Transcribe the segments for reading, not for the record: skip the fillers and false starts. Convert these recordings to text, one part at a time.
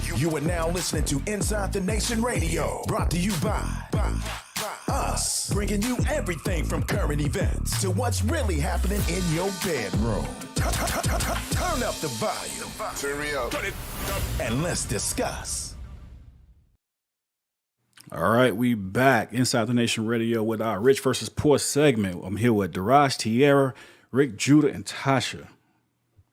You are now listening to Inside the Nation Radio, brought to you by us, bringing you everything from current events to what's really happening in your bedroom. Turn up the volume. Turn me up. And let's discuss. All right, we back Inside the Nation Radio with our Rich versus Poor segment. I'm here with Daraj, Tierra, Rick, Judah, and Tasha.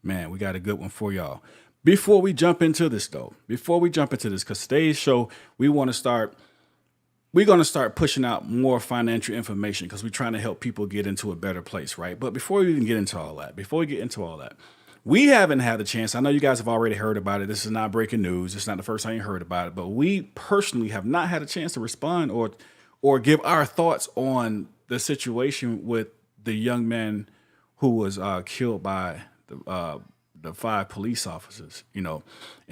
Man, we got a good one for y'all. Before we jump into this, because today's show, we're going to start pushing out more financial information because we're trying to help people get into a better place, right? But before we even get into all that, we haven't had the chance. I know you guys have already heard about it. This is not breaking news. It's not the first time you heard about it. But we personally have not had a chance to respond or give our thoughts on the situation with the young man who was killed by the 5 police officers, And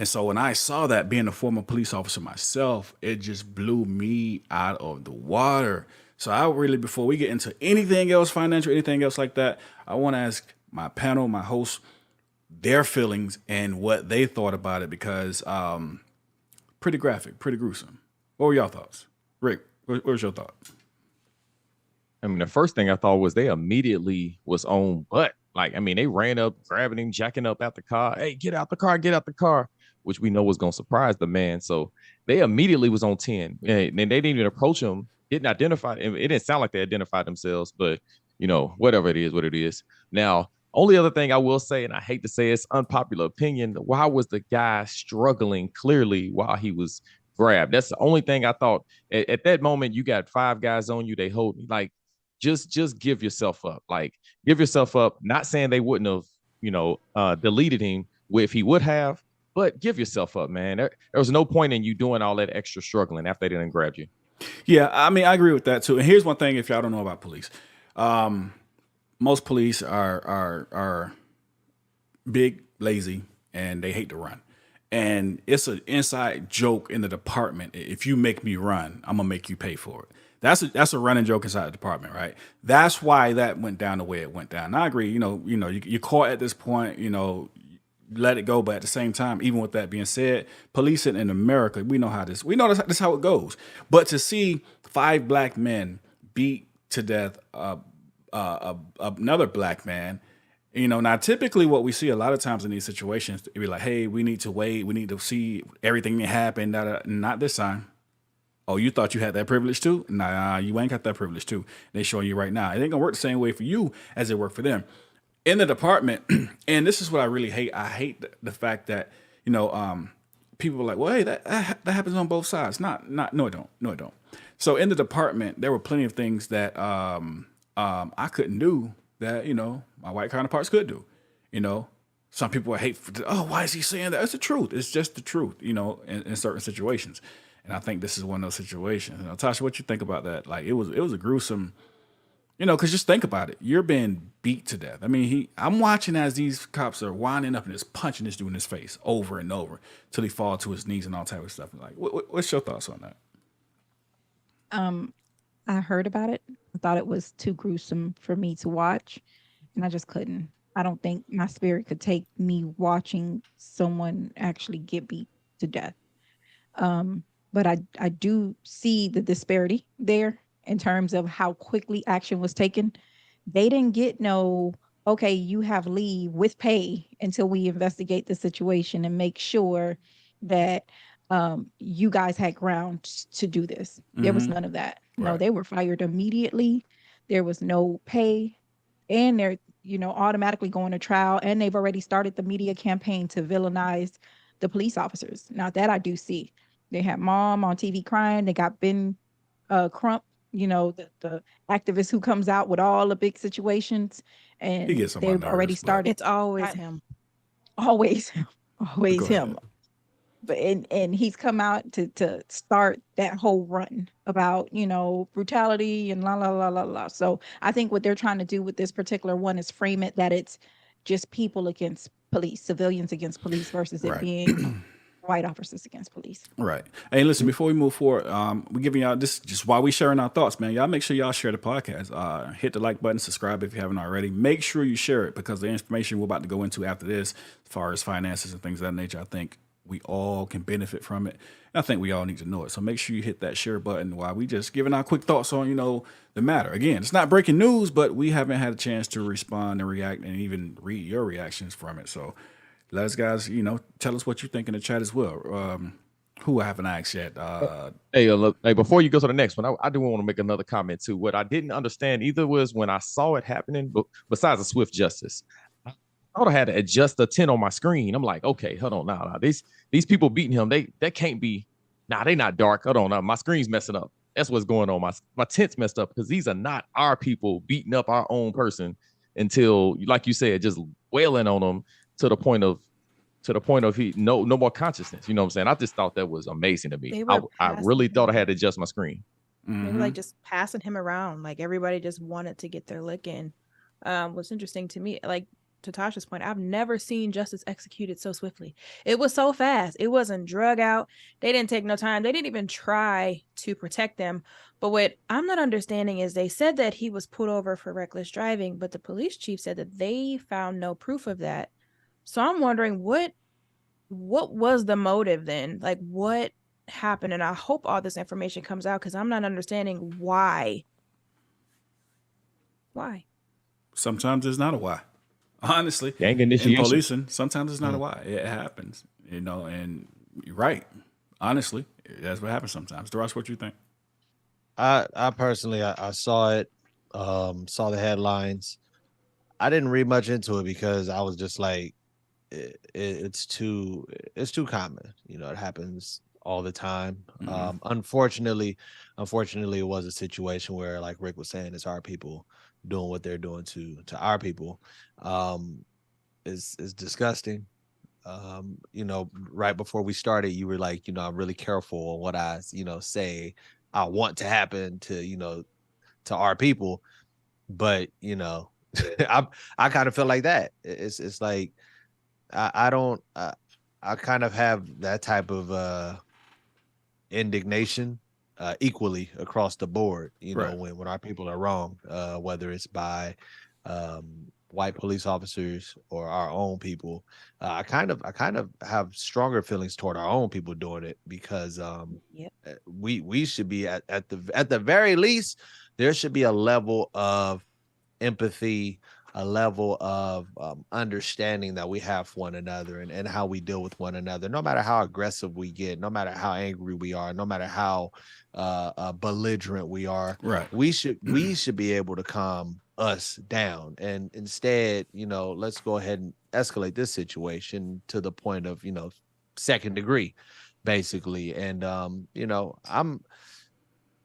so when I saw that, being a former police officer myself, it just blew me out of the water. So I really, before we get into anything else, financial, anything else like that, I want to ask my panel, my hosts, their feelings and what they thought about it, because pretty graphic, pretty gruesome. What were y'all thoughts? Rick, what was your thought? I mean, the first thing I thought was they immediately was on butt. Like, I mean, they ran up, grabbing him, jacking up out the car. Hey, get out the car, which we know was going to surprise the man. So they immediately was on 10. And they didn't even approach him, didn't identify him. It didn't sound like they identified themselves, but, whatever it is, what it is. Now, only other thing I will say, and I hate to say it's unpopular opinion, why was the guy struggling clearly while he was grabbed? That's the only thing I thought. At that moment, you got 5 guys on you. They hold me. Like, just give yourself up. Like, give yourself up. Not saying they wouldn't have, deleted him if he would have, but give yourself up, man. There was no point in you doing all that extra struggling after they didn't grab you. Yeah, I mean, I agree with that too. And here's one thing, if y'all don't know about police. Most police are big, lazy, and they hate to run. And it's an inside joke in the department. If you make me run, I'm gonna make you pay for it. That's a running joke inside the department, right? That's why that went down the way it went down. And I agree. You're caught at this point. Let it go. But at the same time, even with that being said, policing in America, we know this is how it goes. But to see 5 black men beat to death another black man, now typically what we see a lot of times in these situations, it'd be like, hey, we need to wait, we need to see everything that happened. Not this time. Oh, you thought you had that privilege too? Nah, you ain't got that privilege too. They showing you right now. It ain't gonna work the same way for you as it worked for them in the department. And this is what I really hate. I hate the fact that people are like, well, hey, that happens on both sides. No, it don't. So in the department, there were plenty of things that I couldn't do that, my white counterparts could do. Some people hate, why is he saying that? It's the truth. It's just the truth, in certain situations. And I think this is one of those situations. Tasha, what you think about that? Like, it was a gruesome, because just think about it. You're being beat to death. I mean, I'm watching as these cops are winding up and just punching this dude in his face over and over till he falls to his knees and all type of stuff. Like, what's your thoughts on that? I heard about it. I thought it was too gruesome for me to watch, and I just couldn't. I don't think my spirit could take me watching someone actually get beat to death. But I do see the disparity there in terms of how quickly action was taken. They didn't get okay, you have leave with pay until we investigate the situation and make sure that you guys had grounds to do this. Mm-hmm. There was none of that. Right. No, they were fired immediately. There was no pay, and they're automatically going to trial, and they've already started the media campaign to villainize the police officers. Now that I do see. They had mom on TV crying. They got Ben Crump, the activist who comes out with all the big situations, and they've already started. It's always him. Always him. But and he's come out to start that whole run about brutality and la la la la la. So I think what they're trying to do with this particular one is frame it that it's just people against police, civilians against police, versus it being white officers against police. Right. Hey, listen, before we move forward, we're giving y'all this just while we sharing our thoughts, man. Y'all make sure y'all share the podcast. Hit the like button, subscribe if you haven't already. Make sure you share it, because the information we're about to go into after this, as far as finances and things of that nature, I think we all can benefit from it. And I think we all need to know it. So make sure you hit that share button while we just giving our quick thoughts on, the matter. Again, it's not breaking news, but we haven't had a chance to respond and react and even read your reactions from it. So let us guys, tell us what you think in the chat as well. Who I haven't asked yet. Look, before you go to the next one, I do want to make another comment too. What I didn't understand either was when I saw it happening, but besides the swift justice, I thought I had to adjust the 10 on my screen. I'm like, okay, hold on now. These people beating him, that can't be. They not dark. Hold on now. My screen's messing up. That's what's going on. My tent's messed up because these are not our people beating up our own person until, like you said, just wailing on them to the point of no more consciousness. You know what I'm saying? I just thought that was amazing to me. I really thought I had to adjust my screen. They were like just passing him around. Like everybody just wanted to get their lick in. What's interesting to me, like to Tasha's point, I've never seen justice executed so swiftly. It was so fast. It wasn't drug out. They didn't take no time. They didn't even try to protect them. But what I'm not understanding is they said that he was pulled over for reckless driving, but the police chief said that they found no proof of that. So I'm wondering what was the motive then? Like what happened? And I hope all this information comes out because I'm not understanding why. Why? Sometimes there's not a why. Honestly, Gang in initiation. policing, sometimes it's not a why. It happens, and you're right. Honestly, that's what happens sometimes. Darash, what you think? I personally, I saw it, saw the headlines. I didn't read much into it because I was just like, it's too common. It happens all the time. Unfortunately, it was a situation where, like Rick was saying, it's our people doing what they're doing to our people. Is disgusting. Right before we started, you were like, I'm really careful on what I, say I want to happen to, to our people. But, I kind of feel like that. It's like, I kind of have that type of indignation equally across the board, Right. when our people are wrong, whether it's by white police officers or our own people. I kind of have stronger feelings toward our own people doing it because we should be at the very least, there should be a level of empathy, a level of understanding that we have for one another and how we deal with one another, no matter how aggressive we get, no matter how angry we are, no matter how belligerent we are. Right. We should be able to calm us down, and instead, let's go ahead and escalate this situation to the point of, second degree, basically. And I'm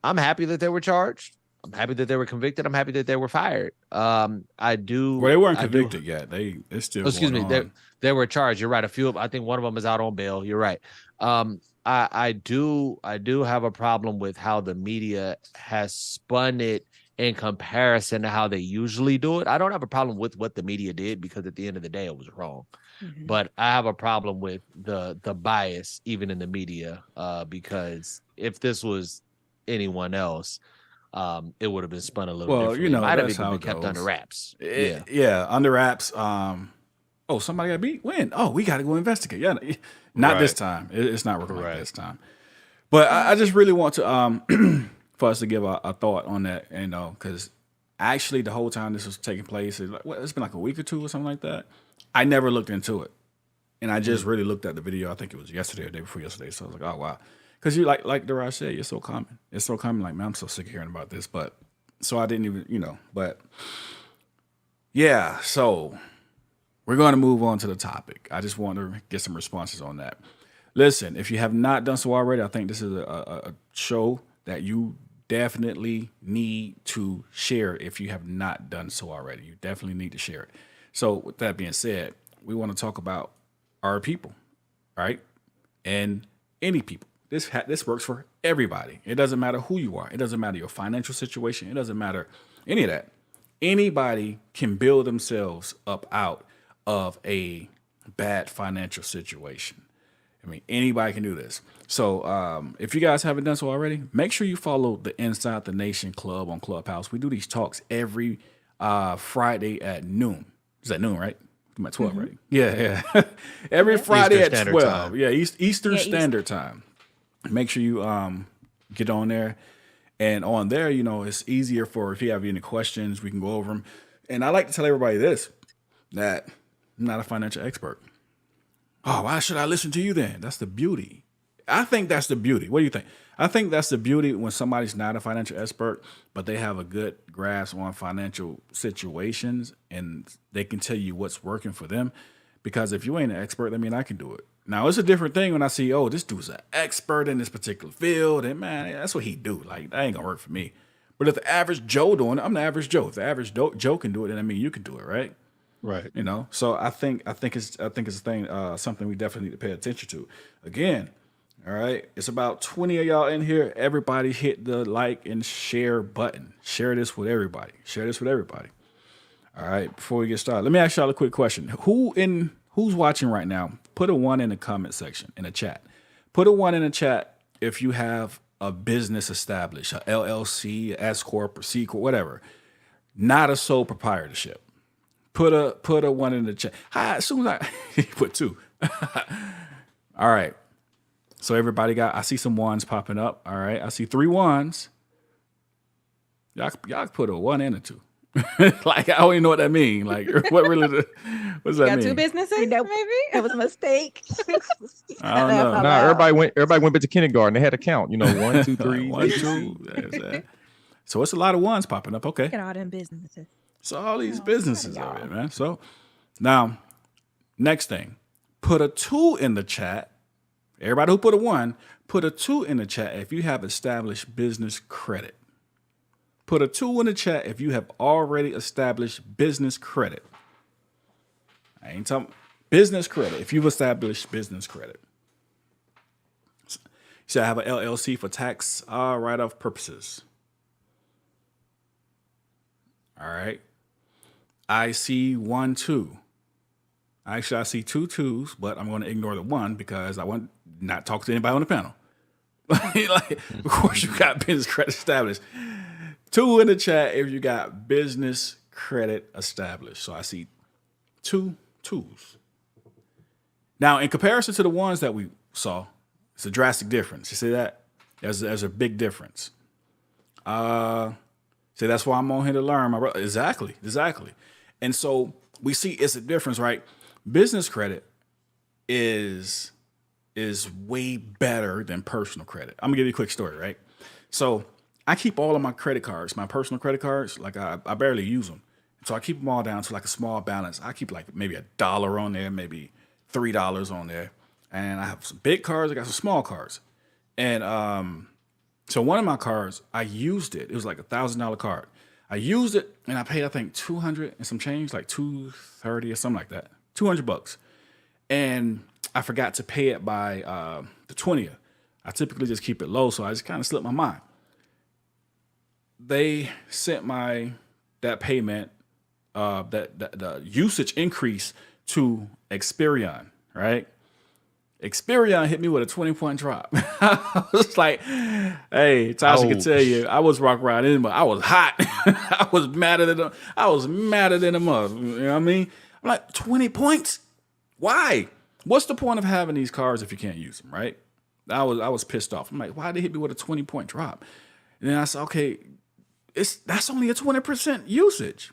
happy that they were charged. I'm happy that they were convicted. I'm happy that they were fired. Well, they weren't convicted yet. They're still. Excuse me. On. They were charged. You're right. I think one of them is out on bail. You're right. I do have a problem with how the media has spun it in comparison to how they usually do it. I don't have a problem with what the media did because at the end of the day, it was wrong. Mm-hmm. But I have a problem with the bias even in the media because if this was anyone else, it would have been spun a little differently. It might have even been kept under wraps. Under wraps. Somebody got beat. When? Oh, we got to go investigate. Yeah, not this time. It's not working like this time. But I just really want to for us to give a thought on that, because actually the whole time this was taking place, it's been like a week or two or something like that. I never looked into it, and I just really looked at the video. I think it was yesterday or the day before yesterday. So I was like, oh wow. Because you like Daraj said, you're so common. It's so common. Like, man, I'm so sick of hearing about this. But so I didn't even, but yeah. So we're going to move on to the topic. I just want to get some responses on that. Listen, if you have not done so already, I think this is a show that you definitely need to share. If you have not done so already, you definitely need to share it. So with that being said, we want to talk about our people, right? And any people. This works for everybody. It doesn't matter who you are. It doesn't matter your financial situation. It doesn't matter any of that. Anybody can build themselves up out of a bad financial situation. I mean, anybody can do this. So if you guys haven't done so already, make sure you follow the Inside the Nation Club on Clubhouse. We do these talks every Friday at noon. Is that noon, right? I'm at 12 already. Yeah. Every Friday Eastern at Standard 12. Time. Yeah, Eastern Yeah, Standard Time. Make sure you get on there. And on there, it's easier for if you have any questions, we can go over them. And I like to tell everybody this, that I'm not a financial expert. Oh, why should I listen to you then? That's the beauty. I think that's the beauty. What do you think? I think that's the beauty when somebody's not a financial expert, but they have a good grasp on financial situations and they can tell you what's working for them. Because if you ain't an expert, I mean, I can do it. Now, it's a different thing when I see, oh, this dude's an expert in this particular field. And man, that's what he do. Like, that ain't going to work for me. But if the average Joe doing it, I'm the average Joe. If the average Joe can do it, then I mean, you can do it, right? Right. So I think it's a thing, something we definitely need to pay attention to. Again, all right, it's about 20 of y'all in here. Everybody hit the like and share button. Share this with everybody. All right, before we get started, let me ask y'all a quick question. Who's watching right now? Put a 1 in the comment section in the chat. Put a 1 in the chat if you have a business established, a LLC, S corp, or C corp, whatever. Not a sole proprietorship. Put a 1 in the chat. As soon as I put 2. All right. So everybody I see some 1s popping up. All right. I see 3 1s. Y'all put a 1 and a 2. Like, I don't even know what that means. Like, what does that Got mean? 2 businesses, maybe? That was a mistake. I don't know. Nah, everybody went back to kindergarten. They had to count, 1, 2, 3, 1, 2. That's that. So it's a lot of 1s popping up. Okay. Look at all them businesses. So all these businesses of it, man. So now, next thing, put a 2 in the chat. Everybody who put a 1, put a 2 in the chat if you have established business credit. Put a 2 in the chat if you have already established business credit. I ain't talking business credit. If you've established business credit. You should have an LLC for tax write-off purposes. All right. I see 1, 2. Actually, I see 2 2s, but I'm going to ignore the 1 because I want not talk to anybody on the panel. Like, of course, you got business credit established. 2 in the chat if you got business credit established. So I see 2 2s. Now, in comparison to the ones that we saw, it's a drastic difference. You see that? There's a big difference. See, that's why I'm on here to learn. Exactly. And so we see it's a difference, right? Business credit is way better than personal credit. I'm gonna give you a quick story, right? So I keep all of my credit cards, my personal credit cards, like I barely use them. So I keep them all down to like a small balance. I keep like maybe $1 on there, maybe $3 on there. And I have some big cards, I got some small cards. And so one of my cards, I used it. It was like $1,000 card. I used it and I paid, I think, 200 and some change, like 230 or something like that. $200. And I forgot to pay it by the 20th. I typically just keep it low, so I just kind of slipped my mind. They sent that payment, the usage increase to Experian, right? Experian hit me with a 20-point drop. I was like, hey, Tasha can tell you, I was rock around in, but I was hot. I was madder than a mother. You know what I mean? I'm like, 20 points? Why? What's the point of having these cards if you can't use them, right? I was pissed off. I'm like, why did they hit me with a 20-point drop? And then I said, okay, that's only a 20% usage.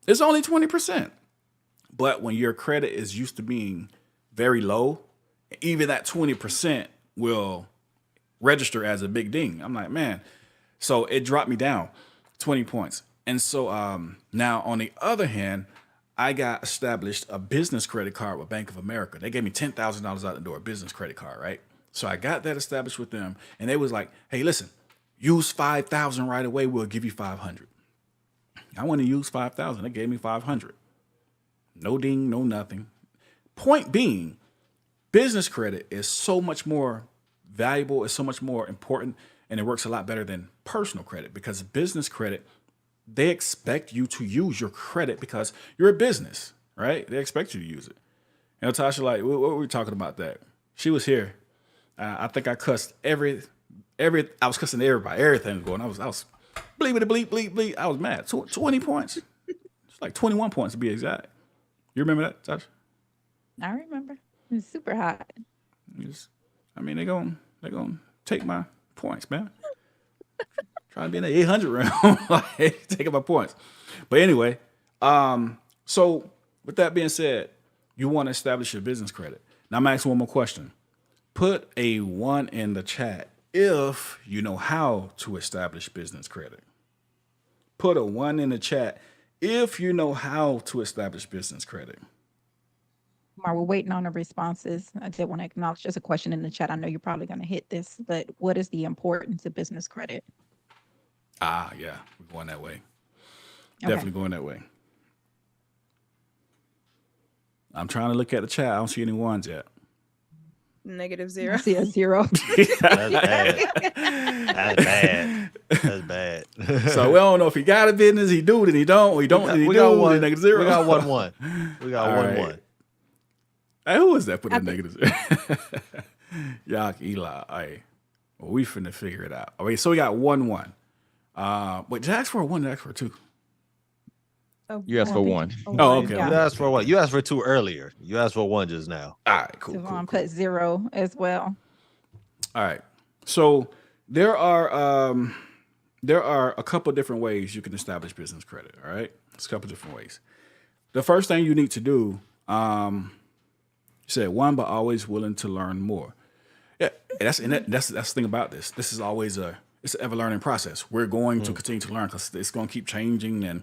It's only 20%. But when your credit is used to being very low, even that 20% will register as a big ding. I'm like, man. So it dropped me down 20 points. And so now on the other hand, I got established a business credit card with Bank of America. They gave me $10,000 out the door, a business credit card, right? So I got that established with them. And they was like, hey, listen, use 5,000 right away. We'll give you 500. I want to use 5,000. They gave me 500. No ding, no nothing. Point being, business credit is so much more valuable, it's so much more important, and it works a lot better than personal credit because business credit, they expect you to use your credit because you're a business, right? They expect you to use it. And Natasha, like, what were we talking about that? She was here. I think I cussed I was cussing everybody, everything was going. I was bleep, bleep, bleep, bleep. I was mad. 20 points. It's like 21 points to be exact. You remember that, Josh? I remember. It's super hot. I mean, they're gonna take my points, man. Trying to be in the 800 round, like taking my points. But anyway, so with that being said, you want to establish your business credit. Now I'm asking one more question. Put a 1 in the chat if you know how to establish business credit. Put a 1 in the chat if you know how to establish business credit. While we're waiting on the responses, I did want to acknowledge there's a question in the chat. I know you're probably going to hit this, but what is the importance of business credit? Yeah, we're going that way. Definitely going that way. I'm trying to look at the chat. I don't see any ones yet. -0. I see a 0. That's bad. That's bad. That's bad. So we don't know if he got a business, he do, then he don't, or he don't, then he we do, got one. then -0. We got 1-1. We got All 1-1. right. Hey, who was that put a -0? Yak Eli. Hey, well, we finna figure it out. Okay, so we got 1-1. Wait, did I ask for a 1? Did I ask for a 2? You asked for 1. Oh, okay. Yeah. You asked for 1. You asked for 2 earlier. You asked for 1 just now. All right, cool. Devon put 0 as well. All right. So there are a couple different ways you can establish business credit. All right, it's a couple different ways. The first thing you need to do, you said 1, but always willing to learn more. Yeah, that's the thing about this. This is always it's an ever learning process. We're going to continue to learn because it's going to keep changing, and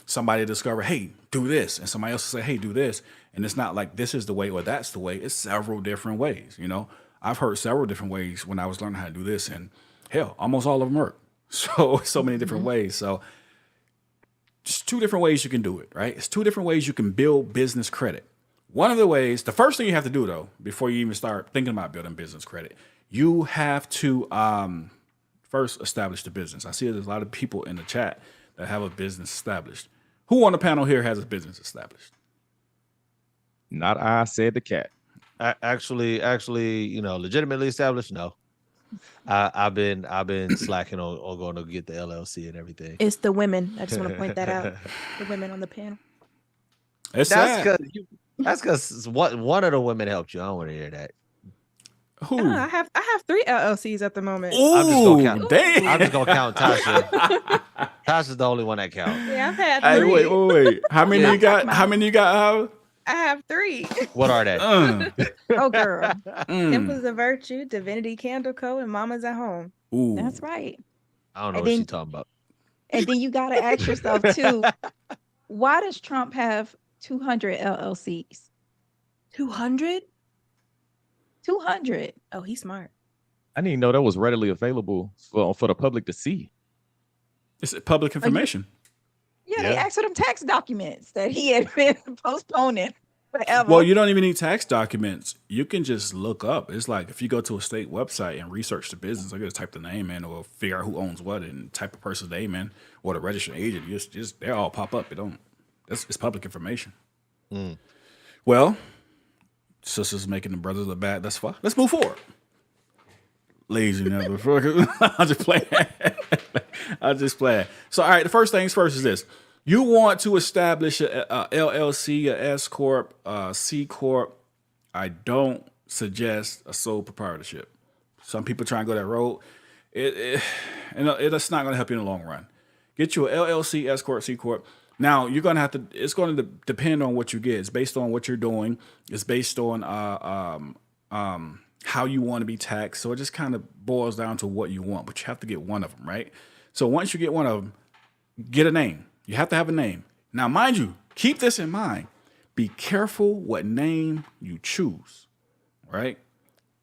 somebody discover, hey, do this, and somebody else will say, hey, do this, and it's not like this is the way or that's the way. It's several different ways. You know, I've heard several different ways when I was learning how to do this, and hell, almost all of them work. So many different ways. So just 2 different ways you can do it, right? It's 2 different ways you can build business credit. One of the ways, the first thing you have to do though, before you even start thinking about building business credit, you have to first establish the business. I see there's a lot of people in the chat that have a business established. Who on the panel here has a business established? Not I, said the cat. Actually, legitimately established. No, I've been slacking on going to get the LLC and everything. It's the women. I just want to point that out. The women on the panel. It's That's sad. because one of the women helped you. I don't want to hear that. Who? I have 3 LLCs at the moment. Ooh, count. damn. I'm just gonna count Tasha. Tasha's the only one that counts. Yeah, I've had Hey, 3. wait. How many you got? How many you got? I have 3. What are they? Oh, girl. Temples of Virtue, Divinity Candle Co., and Mama's at Home. Ooh. That's right. I don't know And what then- she's talking about. And then you got to ask yourself, too, why does Trump have 200 LLCs? 200? 200. Oh, he's smart. I didn't even know that was readily available for the public to see. It's public information. Yeah, they asked for them tax documents that he had been postponing forever. Well, you don't even need tax documents. You can just look up. It's like if you go to a state website and research the business, I just type the name in or figure out who owns what and type a person's name in or the registered agent. Just they all pop up. It's public information. Well, sisters making the brothers look bad. That's fine. Let's move forward. Lazy motherfucker. I'm just playing. So, all right, the first things first is this. You want to establish a LLC, a S Corp, a C Corp. I don't suggest a sole proprietorship. Some people try and go that road. It's not going to help you in the long run. Get you a LLC, S Corp, C Corp. Now, you're going to have to, it's going to depend on what you get. It's based on what you're doing. It's based on how you want to be taxed. So it just kind of boils down to what you want, but you have to get one of them, right? So once you get one of them, get a name. You have to have a name. Now, mind you, keep this in mind. Be careful what name you choose, right?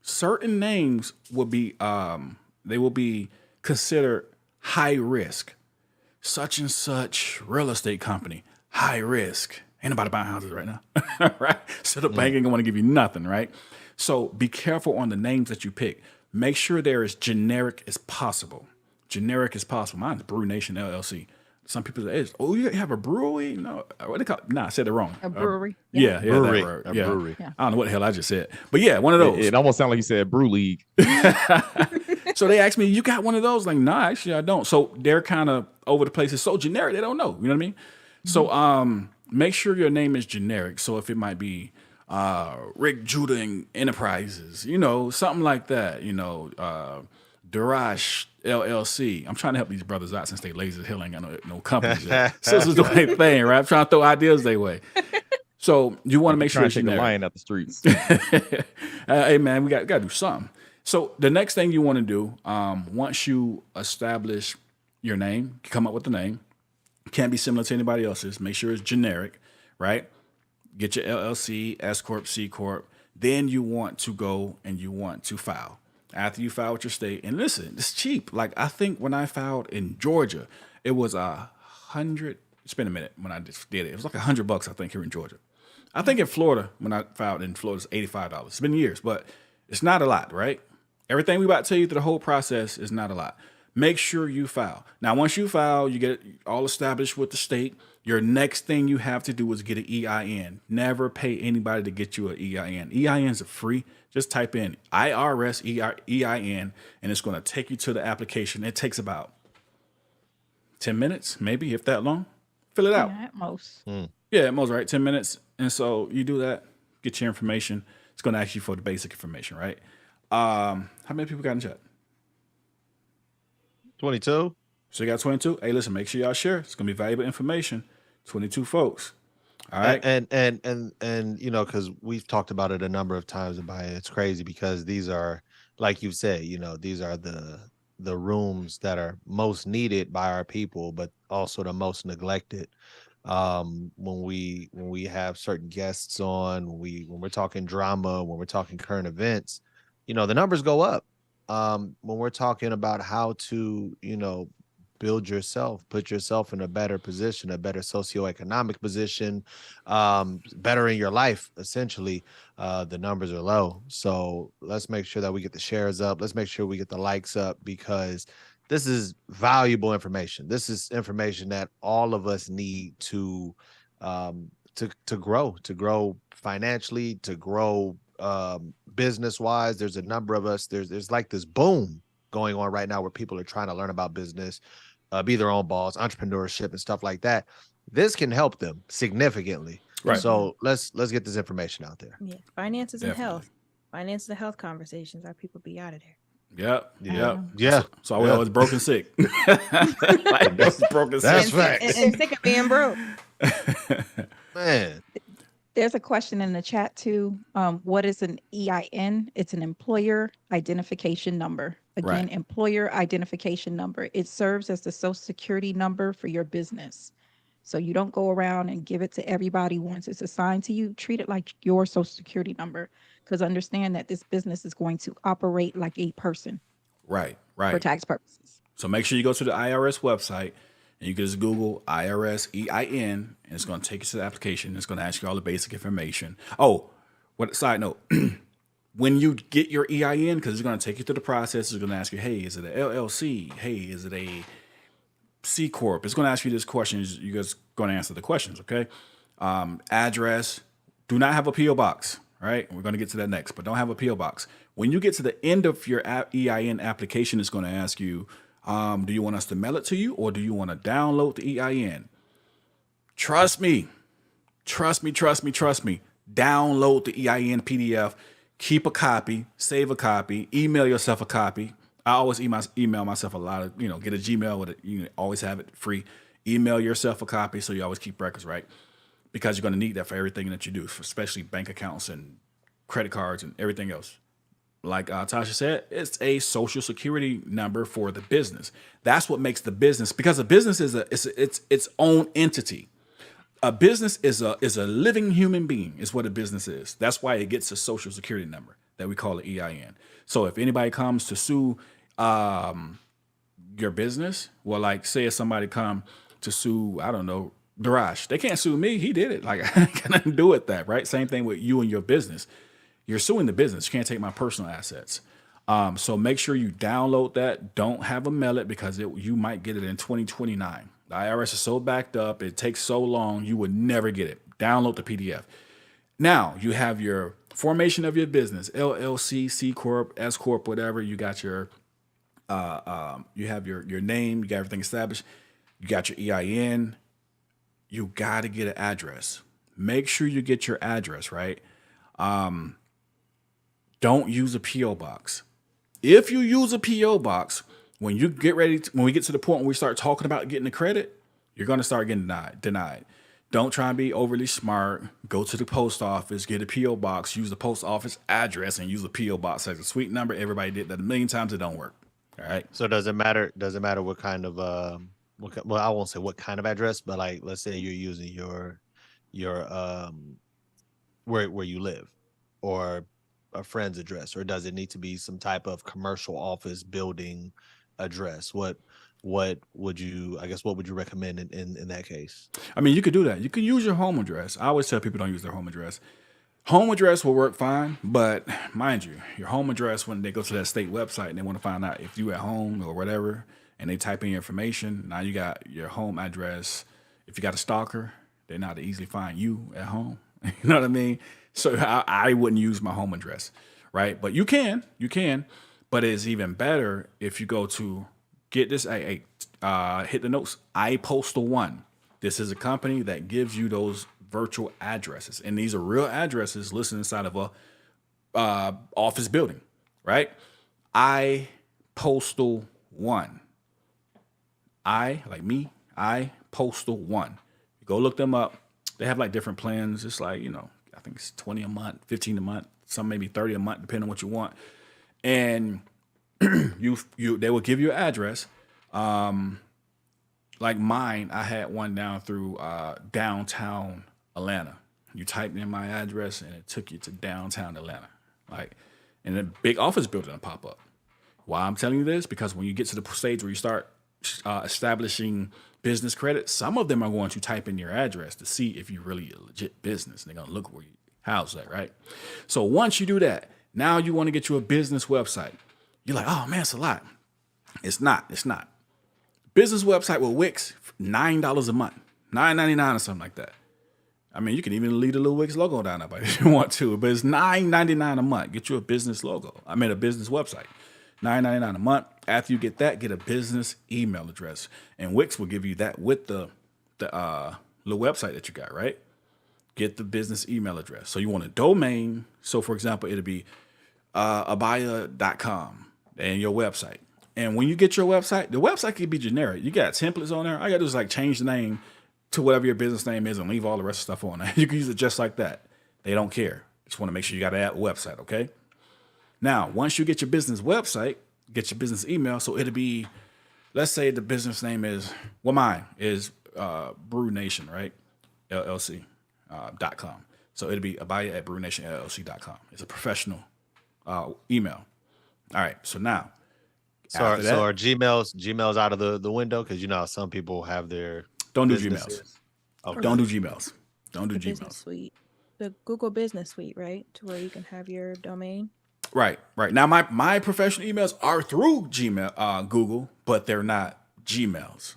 Certain names will be, they will be considered high risk. Such and such real estate company, high risk. Ain't nobody buying houses right now, right? So the bank ain't gonna want to give you nothing, right? So be careful on the names that you pick. Make sure they're as generic as possible. Generic as possible. Mine's Brew Nation LLC. Some people say, "Oh, you have a brewery?" No, what they call? Nah, I said it wrong. A brewery. Yeah, Brewery. that word. A Yeah. brewery. Yeah. I don't know what the hell I just said, but yeah, one of those. It almost sounded like you said Brew League. So they asked me, "You got one of those?" Like, nah, actually, I don't. So they're kind of over the place. It's so generic, they don't know. You know what I mean? So make sure your name is generic. So if it might be Rick Judah Enterprises, something like that, Darash LLC. I'm trying to help these brothers out since they lazy as hell, ain't got no companies yet. So this is the way thing, right? I'm trying to throw ideas their way. So you want to make sure Trying it's to take a generic. lion out the streets. Hey man, we got to do something. So the next thing you want to do, once you establish your name, come up with the name. Can't be similar to anybody else's. Make sure it's generic, right? Get your LLC, S Corp, C Corp. Then you want to go and you want to file. After you file with your state, and listen, it's cheap. Like I think when I filed in Georgia, it was $100. It's been a minute when I just did it. It was like $100, I think, here in Georgia. I think in Florida, when I filed in Florida, it's $85. It's been years, but it's not a lot, right? Everything we about to tell you through the whole process is not a lot. Make sure you file. Now, once you file, you get it all established with the state. Your next thing you have to do is get an EIN. Never pay anybody to get you an EIN. EINs are free. Just type in IRS EIN, and it's going to take you to the application. It takes about 10 minutes, maybe, if that long. Fill it out. Yeah, at most. Yeah, at most, right? 10 minutes. And so you do that, get your information. It's going to ask you for the basic information, right? How many people got in chat? 22. So you got 22. Hey, listen, make sure y'all share. It's gonna be valuable information. 22 folks. All right. And because we've talked about it a number of times about it. It's crazy because these are, like you said, these are the rooms that are most needed by our people, but also the most neglected. When we have certain guests on, when we're talking drama, when we're talking current events, the numbers go up. When we're talking about how to, build yourself, put yourself in a better position, a better socioeconomic position, better in your life, essentially, the numbers are low. So let's make sure that we get the shares up. Let's make sure we get the likes up, because this is valuable information. This is information that all of us need to grow financially, to grow business wise. There's a number of us. There's like this boom going on right now where people are trying to learn about business, be their own boss, entrepreneurship, and stuff like that. This can help them significantly. Right. So let's get this information out there. Yeah, finances and Definitely. health. Finances and health conversations. Our people be out of there. Yep. Yeah. Yep. Yeah. So I was broken sick. Like, broken That's sick. right. And sick of being broke. Man. There's a question in the chat too. What is an EIN? It's an employer identification number. Again, Right. employer identification number. It serves as the social security number for your business. So you don't go around and give it to everybody once it's assigned to you. Treat it like your social security number, because understand that this business is going to operate like a person Right. for Right. tax purposes. So make sure you go to the IRS website and you can just Google IRS EIN, and it's going to take you to the application. It's going to ask you all the basic information. Oh, what side note? When you get your EIN, because it's going to take you through the process, it's going to ask you, hey, is it an LLC? Hey, is it a C Corp? It's going to ask you this question. You guys going to answer the questions, okay? Address. Do not have a P.O. box, right? We're going to get to that next, but don't have a P.O. box. When you get to the end of your EIN application, it's going to ask you, do you want us to mail it to you, or do you want to download the EIN? Trust me. Trust me. Download the EIN PDF. Keep a copy, save a copy, email yourself a copy. I always email myself a lot of, get a Gmail with it. Always have it free. Email yourself a copy so you always keep records, right? Because you're going to need that for everything that you do, especially bank accounts and credit cards and everything else. Like Tasha said, it's a social security number for the business. That's what makes the business, because a business is its own entity. A business is a living human being, is what a business is. That's why it gets a social security number that we call an EIN. So if anybody comes to sue your business, well, like say if somebody come to sue, I don't know, Darash, they can't sue me. He did it. Like I got nothing to do with that, right? Same thing with you and your business. You're suing the business. You can't take my personal assets. So make sure you download that. Don't have a mail it, because you might get it in 2029. The IRS is so backed up. It takes so long. You would never get it. Download the PDF. Now you have your formation of your business, LLC, C Corp, S Corp, whatever. You got your, you have your name. You got everything established. You got your EIN. you got to get an address. Make sure you get your address, right? Don't use a PO box. If you use a PO box, when you get ready, when we get to the point when we start talking about getting the credit, you're going to start getting denied. Don't try and be overly smart. Go to the post office, get a PO box, use the post office address, and use the PO box as a suite number. Everybody did that a million times. It don't work. All right. So does it matter? Does it matter what kind of well, I won't say what kind of address, but like, let's say you're using your where you live, or a friend's address, or does it need to be some type of commercial office building address? What would you, I guess, what would you recommend in that case? I mean, you could do that. You can use your home address. I always tell people don't use their home address. Home address will work fine, but mind you, your home address, when they go to that state website and they want to find out if you at home or whatever, and they type in your information, now you got your home address. If you got a stalker, they're not to easily find you at home. You know what I mean? So I wouldn't use my home address, right? But you can, but it's even better if you go to get this. Hit the notes. iPostal One. This is a company that gives you those virtual addresses, and these are real addresses listed inside of a office building, right? iPostal One. iPostal One. You go look them up. They have like different plans. It's like, I think it's 20 a month, 15 a month, some maybe 30 a month, depending on what you want. And they will give you an address. Like mine, I had one down through downtown Atlanta. You typed in my address and it took you to downtown Atlanta. Like, and a big office building will pop up. Why I'm telling you this? Because when you get to the stage where you start establishing business credit, some of them are going to type in your address to see if you're really a legit business. They're going to look where you house that, right? So once you do that, now you want to get you a business website. You're like, oh man, it's a lot. It's not. Business website with Wix, $9 a month, $9.99 or something like that. I mean, you can even leave the little Wix logo down there if you want to, but it's $9.99 a month. Get you a business logo. I mean, a business website. $9.99 a month. After you get that, get a business email address, and Wix will give you that with the little website that you got, right? Get the business email address. So you want a domain. So for example, it'll be abaya.com and your website. And when you get your website, the website can be generic. You got templates on there. All you got to do is like change the name to whatever your business name is and leave all the rest of stuff on there. You can use it just like that. They don't care. Just want to make sure you got a website, okay? Now, once you get your business website, get your business email. So it'll be, let's say the business name is, well, mine is Brew Nation, right? LLC.com. So it'll be abaya at brewnationllc.com. It's a professional email. All right. So now, so are Gmails out of the window? Because how some people have their don't do businesses. Gmails. Okay. Don't do Gmails. Don't do The business Gmails. suite, the Google Business Suite, right? To where you can have your domain. Right. Now my professional emails are through Gmail, Google, but they're not Gmails.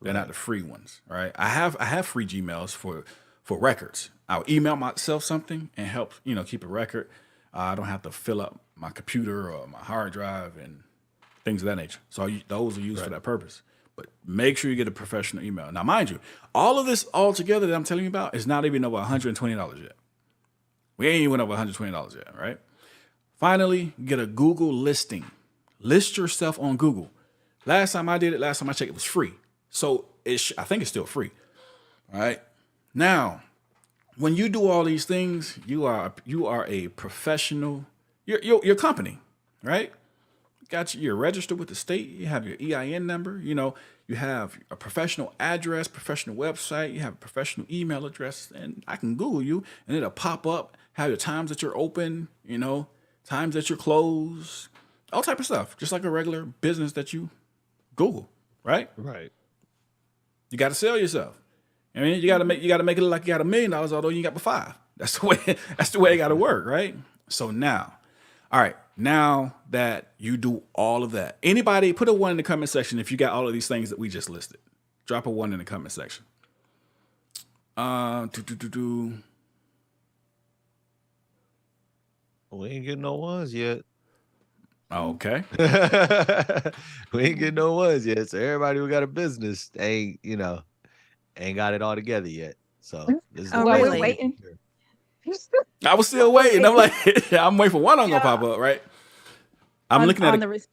They're not the free ones. Right. I have free Gmails for records. I'll email myself something and help keep a record. I don't have to fill up my computer or my hard drive and things of that nature. So those are used for that purpose. But make sure you get a professional email. Now, mind you, all of this all together that I'm telling you about is not even over $120 yet. We ain't even over $120 yet, right? Finally, get a Google listing. List yourself on Google. Last time I checked, it was free. So I think it's still free. All right. Now, when you do all these things, you are a professional. Your company, right? You're registered with the state. You have your EIN number. You have a professional address, professional website. You have a professional email address, and I can Google you, and it'll pop up. Have your times that you're open. Times that you're closed, all type of stuff, just like a regular business that you Google, right? Right. You got to sell yourself. I mean, you got to make it look like you got $1 million, although you got the $5. That's the way it got to work, right? So now that you do all of that, anybody put a 1 in the comment section if you got all of these things that we just listed. Drop a 1 in the comment section. We ain't getting no ones yet. Okay. We ain't getting no ones yet. So everybody who got a business ain't, ain't got it all together yet. So this is Oh, the Well, best we're really? thing. waiting. I was still waiting. I'm like, I'm waiting for one on gonna pop up, right? I'm looking at on it. the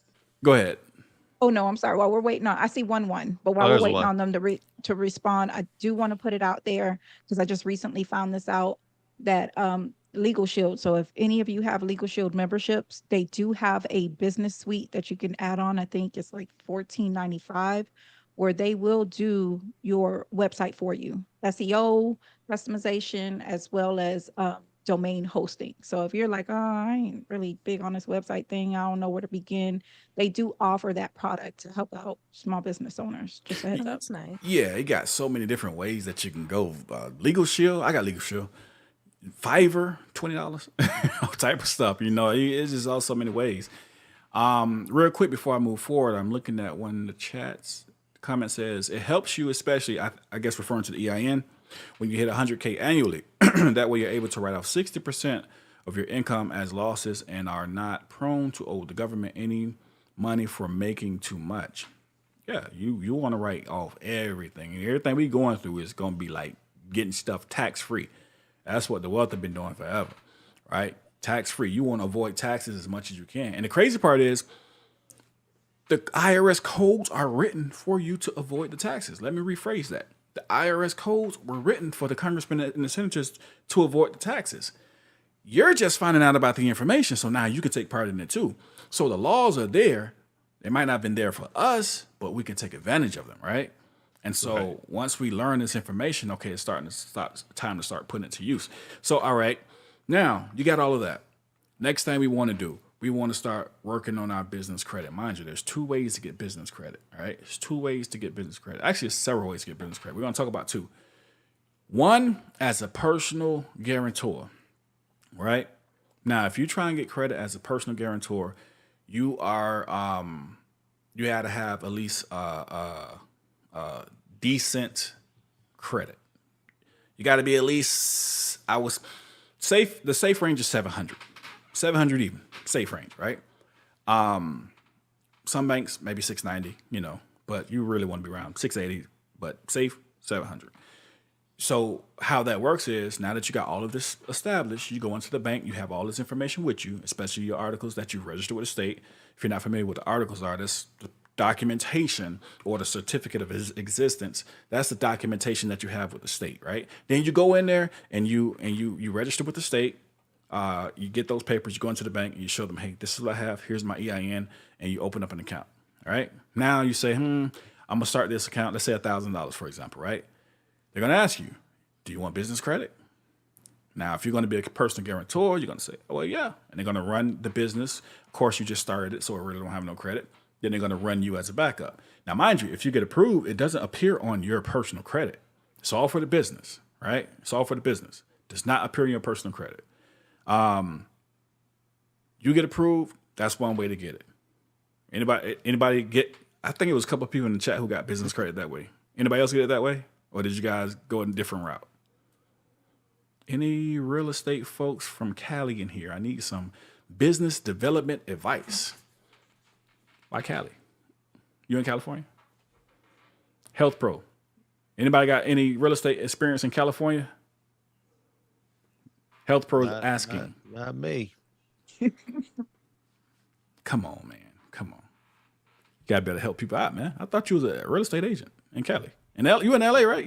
Go ahead. Oh no, I'm sorry. While we're waiting on, I see one. But while Oh, we're there's waiting one. on them to respond, I do want to put it out there because I just recently found this out that Legal Shield. So if any of you have Legal Shield memberships, they do have a business suite that you can add on. I think it's like $14.95, where they will do your website for you, SEO, customization, as well as domain hosting. So if you're like, oh, I ain't really big on this website thing, I don't know where to begin, they do offer that product to help out small business owners. Just a Oh, heads up. that's nice. Yeah, it got so many different ways that you can go. Legal Shield, I got Legal Shield. Fiverr, $20, all type of stuff. You know, it's just all so many ways. Real quick before I move forward, I'm looking at one of the chats. The comment says it helps you, especially I guess referring to the EIN, when you hit 100K annually. That way, you're able to write off 60% of your income as losses and are not prone to owe the government any money for making too much. Yeah, you want to write off everything, and everything we going through is going to be like getting stuff tax free. That's what the wealth have been doing forever, right? Tax free. You want to avoid taxes as much as you can. And the crazy part is the IRS codes are written for you to avoid the taxes. Let me rephrase that. The IRS codes were written for the congressmen and the senators to avoid the taxes. You're just finding out about the information, so now you can take part in it too. So the laws are there. They might not have been there for us, but we can take advantage of them, right? And so once we learn this information, okay, it's time to start putting it to use. So, all right, now you got all of that. Next thing we want to do, we want to start working on our business credit. Mind you, there's 2 ways to get business credit, all right? There's 2 ways to get business credit. Actually, there's several ways to get business credit. We're going to talk about 2. One, as a personal guarantor, right? Now, if you try and get credit as a personal guarantor, you are you had to have at least decent credit. You got to be at least, the safe range is 700 even, safe range, right? Some banks maybe 690, but you really want to be around 680, but safe 700. So how that works is, now that you got all of this established, you go into the bank, you have all this information with you, especially your articles that you register with the state. If you're not familiar with what the articles are, that's the documentation or the certificate of existence. That's the documentation that you have with the state, right? Then you go in there and you register with the state. You get those papers, you go into the bank and you show them, hey, this is what I have. Here's my EIN, and you open up an account. All right. Now you say, I'm gonna start this account. Let's say $1,000, for example, right? They're going to ask you, do you want business credit? Now, if you're going to be a personal guarantor, you're going to say, oh, well, yeah. And they're going to run the business. Of course, you just started it, so it really don't have no credit. Then they're going to run you as a backup. Now, mind you, if you get approved, it doesn't appear on your personal credit. It's all for the business, right? It's all for the business. It does not appear in your personal credit. You get approved, that's one way to get it. Anybody get, I think it was a couple of people in the chat who got business credit that way. Anybody else get it that way? Or did you guys go in a different route? Any real estate folks from Cali in here? I need some business development advice. Why Cali? You in California? Health Pro. Anybody got any real estate experience in California? Health Pro is asking. Not me. Come on, man. Come on. You gotta be able to help people out, man. I thought you was a real estate agent in Cali. And you in LA, right?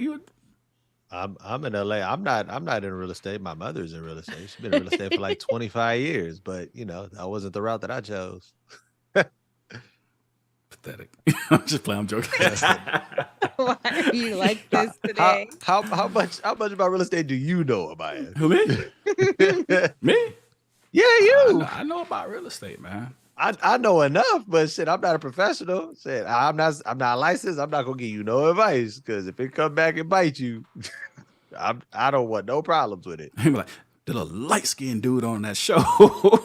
I'm in LA. I'm not in real estate. My mother's in real estate. She's been in real estate for like 25 years, but that wasn't the route that I chose. Pathetic. I'm just playing. I'm joking. Why are you like this today? How much about real estate do you know about it? Who, me? Me? Yeah, you. I know about real estate, man. I know enough, but shit, I'm not a professional. Shit, I'm not licensed. I'm not gonna give you no advice, because if it come back and bite you, I don't want no problems with it. He be like, the little light-skinned dude on that show.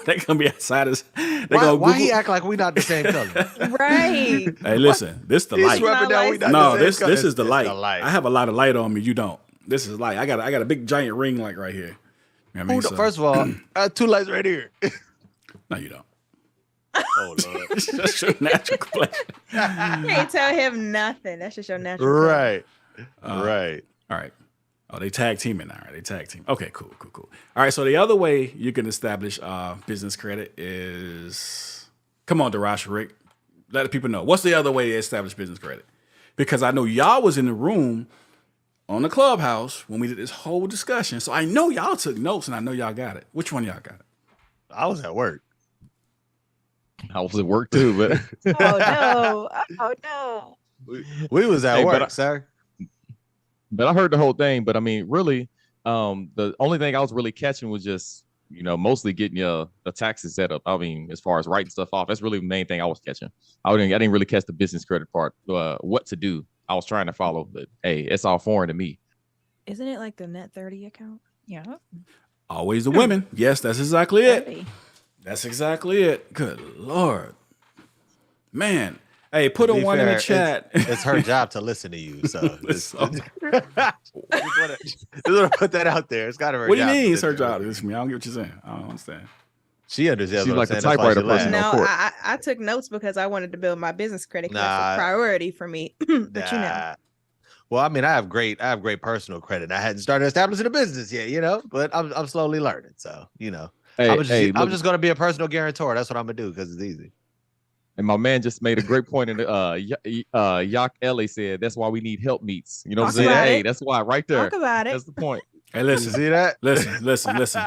They gonna be outside us. Why he act like we not the same color? Right. Hey, listen, this the light. This is the light. I have a lot of light on me. You don't. This is light. I got a big giant ring light right here. You know what I mean? First of all, I have 2 lights right here. No, you don't. Oh Lord. It's just your natural complexion. You can't tell him nothing. That's just your natural. Right. Right. All right. Oh, they tag teaming now. Right? They tag team. Okay, cool. All right. So the other way you can establish business credit is, come on, Darash, Rick, let the people know. What's the other way to establish business credit? Because I know y'all was in the room on the clubhouse when we did this whole discussion. So I know y'all took notes and I know y'all got it. Which one y'all got it? I was at work. I was at work too, but Oh no. We was at Hey, work, but sir. but I heard the whole thing. But I mean, really, the only thing I was really catching was just, mostly getting the taxes set up. I mean, as far as writing stuff off, that's really the main thing I was catching. I didn't really catch the business credit part. What to do? I was trying to follow, but hey, it's all foreign to me. Isn't it like the Net 30 account? Yeah. Always the women. Yes, that's exactly it. 30. That's exactly it. Good Lord. Man. Hey, put To a be one in the fair, chat. It's her job to listen to you. So It's- just want to put that out there. It's kind of her What do you job to mean it's her sit there job to with listen to me? I don't get what you're saying. I don't understand. you. She understands. She's what I'm like the saying. That's why typewriter she person. laughed. No, No, court. I took notes because I wanted to build my business credit because Nah. that's a priority for me. But Nah. Well, I mean, I have great personal credit. I hadn't started establishing a business yet, but I'm slowly learning. So, Hey, I'm look, just gonna be a personal guarantor. That's what I'm gonna do because it's easy. and my man just made a great point in the Yak Ellie said that's why we need help meets. You know what I'm Talk saying? about Hey, it. that's why right there. Talk about it. That's the point. Hey, You listen. see that? Listen.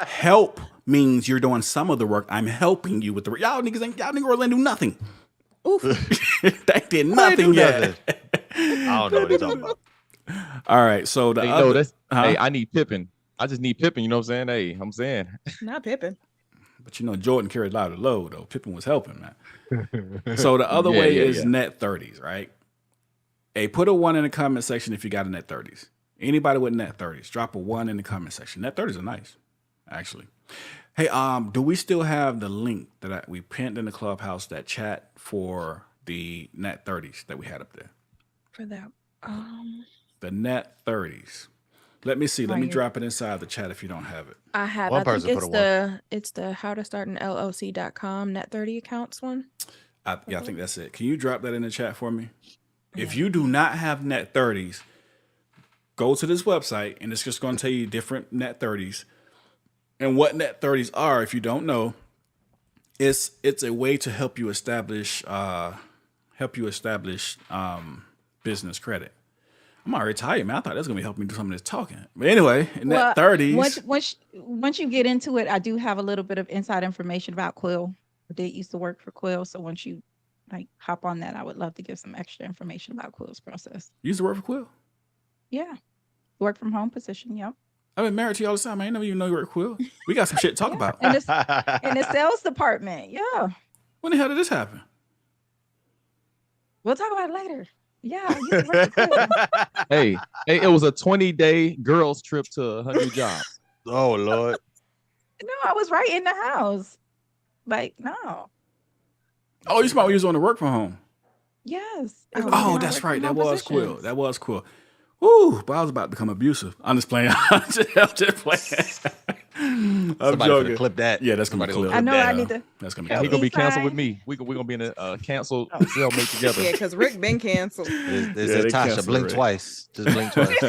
Help means you're doing some of the work. I'm helping you with the work. Y'all niggas ain't do nothing. Oof. They did I ain't nothing do yet. nothing. I don't know what he's talking about. All right. So the Hey, other, no, that's huh? hey, I need Pippin. I just need Pippin. You know what I'm saying? Hey, I'm saying. Not Pippin. But Jordan carried a lot of the load though. Pippen was helping, man. So the other Yeah, way yeah, is yeah. net 30s, right? Hey, put a 1 in the comment section if you got a net 30s. Anybody with net 30s, drop a 1 in the comment section. Net 30s are nice, actually. Hey, do we still have the link that we pinned in the clubhouse, that chat for the net 30s that we had up there? For that. The net 30s. Let me see. Let me Right. drop it inside the chat if you don't have it. I have. One I think person put a it's the how to start an LLC.com Net 30 accounts one. I think that's it. Can you drop that in the chat for me? If you do not have net 30s, go to this website and it's just going to tell you different net 30s. And what net 30s are, if you don't know, it's a way to help you establish business credit. I'm already tired, man. I thought that was gonna be helping me do some of this talking. But anyway, in net 30s. Once you get into it, I do have a little bit of inside information about Quill. I did used to work for Quill, so once you hop on that, I would love to give some extra information about Quill's process. You used to work for Quill? Yeah, work from home position. Yep. I've been married to you all the time. I ain't never even know you work for Quill. We got some shit to talk about. And in the sales department. Yeah, When the hell did this happen? we'll talk about it later. Yeah, I used to work for Quill. Hey, it was a 20-day girls trip to her new job. Oh Lord. No, I was right in the house. No. Oh, you smart when you was on the work from home. Yes. Oh, that's right. That was Quill. That was Quill. Ooh, but I was about to become abusive. I'm just playing. I'm just playing. I'm Somebody joking. clip that. Yeah, that's gonna be Somebody clipped. I know. I Yeah, need to. That's gonna be He Help clipped. gonna be canceled with Fine. me. We gonna be in a canceled cellmate together. Yeah, because Rick been canceled. This Yeah, is they Tasha. canceled Blink Rick. twice. Just blink twice.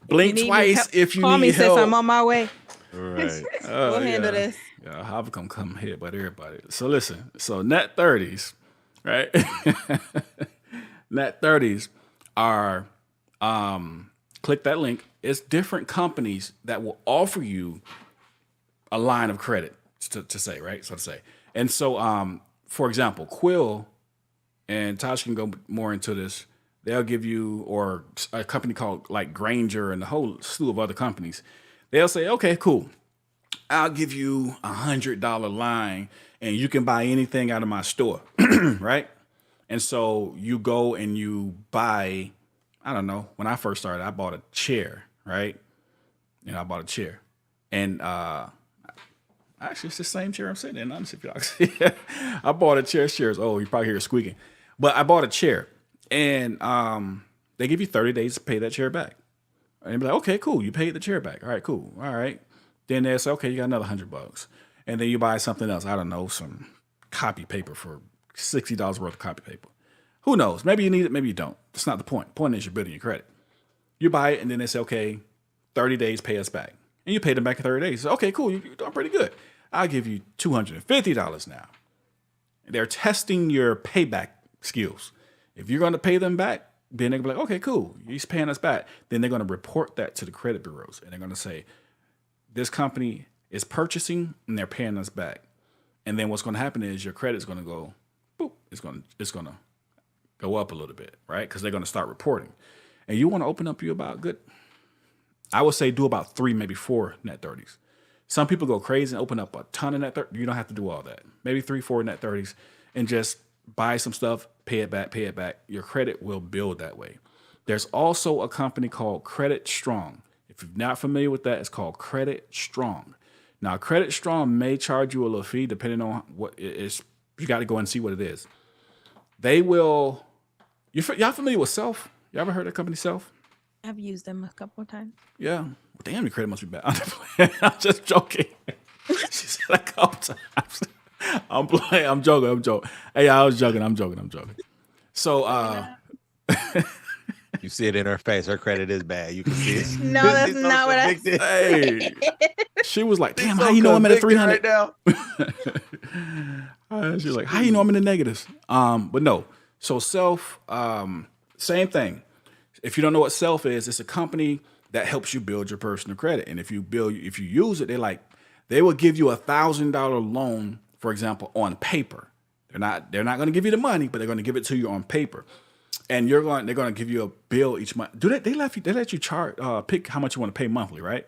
Blink need me, twice help- if you Call need me, help. sis. I'm on my way. Right. We'll handle this. Yeah, how come here, but everybody. So listen. So net 30s, right? Net 30s are click that link. It's different companies that will offer you a line of credit to say, right? So to say. And so for example, Quill, and Tosh can go more into this, they'll give you, or a company called like Granger and a whole slew of other companies, they'll say, okay, cool. I'll give you $100 line and you can buy anything out of my store, right? And so you go and you buy, I don't know, when I first started, I bought a chair, right? I bought a chair. And actually, it's the same chair I'm sitting in. Honestly, if y'all see it. I bought a chair. Chairs. Oh, you probably hear it squeaking. But I bought a chair. And they give you 30 days to pay that chair back. And you'd be like, okay, cool. You paid the chair back. All right, cool. All right. Then they say, okay, you got another $100. And then you buy something else. I don't know, some copy paper for $60 worth of copy paper. Who knows? Maybe you need it, maybe you don't. That's not the point. The point is you're building your credit. You buy it, and then they say, okay, 30 days, pay us back. And you pay them back in 30 days. So, okay, cool, you're doing pretty good. I'll give you $250 now. They're testing your payback skills. If you're going to pay them back, then they're going to be like, okay, cool, he's paying us back. Then they're going to report that to the credit bureaus. And they're going to say, this company is purchasing and they're paying us back. And then what's going to happen is your credit's going to go, boop, it's going to go up a little bit, right? Because they're going to start reporting. And you want to open up you about good, I would say do about 3, maybe 4 net 30s. Some people go crazy and open up a ton of net 30s. You don't have to do all that. Maybe 3, 4 net 30s and just buy some stuff, pay it back, pay it back. Your credit will build that way. There's also a company called Credit Strong. If you're not familiar with that, it's called Credit Strong. Now, Credit Strong may charge you a little fee depending on what it is. You got to go and see what it is. They will. Y'all familiar with Self? You ever heard of the company Self? I've used them a couple of times. Yeah. Well, damn, your credit must be bad. I'm just joking. She said a couple times. I'm playing. I'm joking. Hey, I was joking. I'm joking. So, You see it in her face. Her credit is bad. You can see it. No, that's She's so not what I convicted. hey, she was like, damn, She's how so you know I'm at a convicted 300 right now? She's like, how you know I'm in the negatives? But no. So Self, same thing. If you don't know what Self is, it's a company that helps you build your personal credit. And if you use it, they will give you $1,000 loan, for example, on paper. They're not going to give you the money, but they're going to give it to you on paper. And they're going to give you a bill each month. They let you chart pick how much you want to pay monthly, right?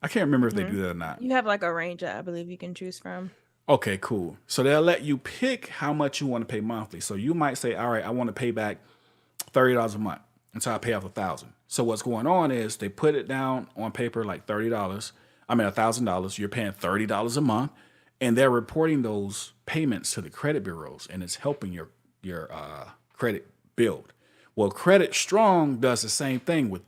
I can't remember if they do that or not. You have like a range that I believe you can choose from. Okay, cool. So they'll let you pick how much you want to pay monthly. So you might say, all right, I want to pay back $30 a month until I pay off $1,000. So what's going on is they put it down on paper like $1,000. You're paying $30 a month, and they're reporting those payments to the credit bureaus, and it's helping your credit build. Well, Credit Strong does the same thing with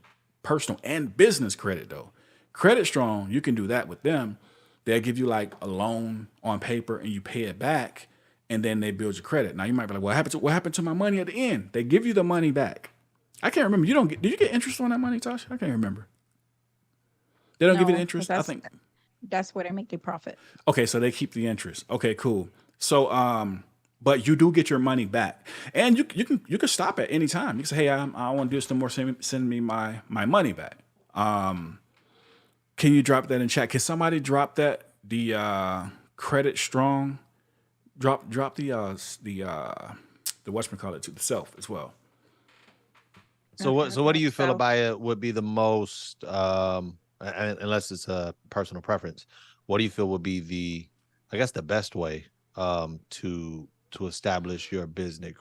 personal and business credit, though. Credit Strong, you can do that with them. They'll give you like a loan on paper and you pay it back, and then they build your credit. Now you might be like, what happened to my money at the end? They give you the money back. I can't remember. Did you get interest on that money, Tasha? I can't remember. They don't give you the interest? I think that's where they make their profit. Okay, so they keep the interest. Okay, cool. So but you do get your money back. And you can stop at any time. You can say, hey, I want to do this no more. Send me my money back. Can you drop that in chat? Can somebody drop that? The Credit Strong, drop the whatchamacallit to the Self as well. So what do you feel about it would be the most unless it's a personal preference, what do you feel would be the best way to establish your business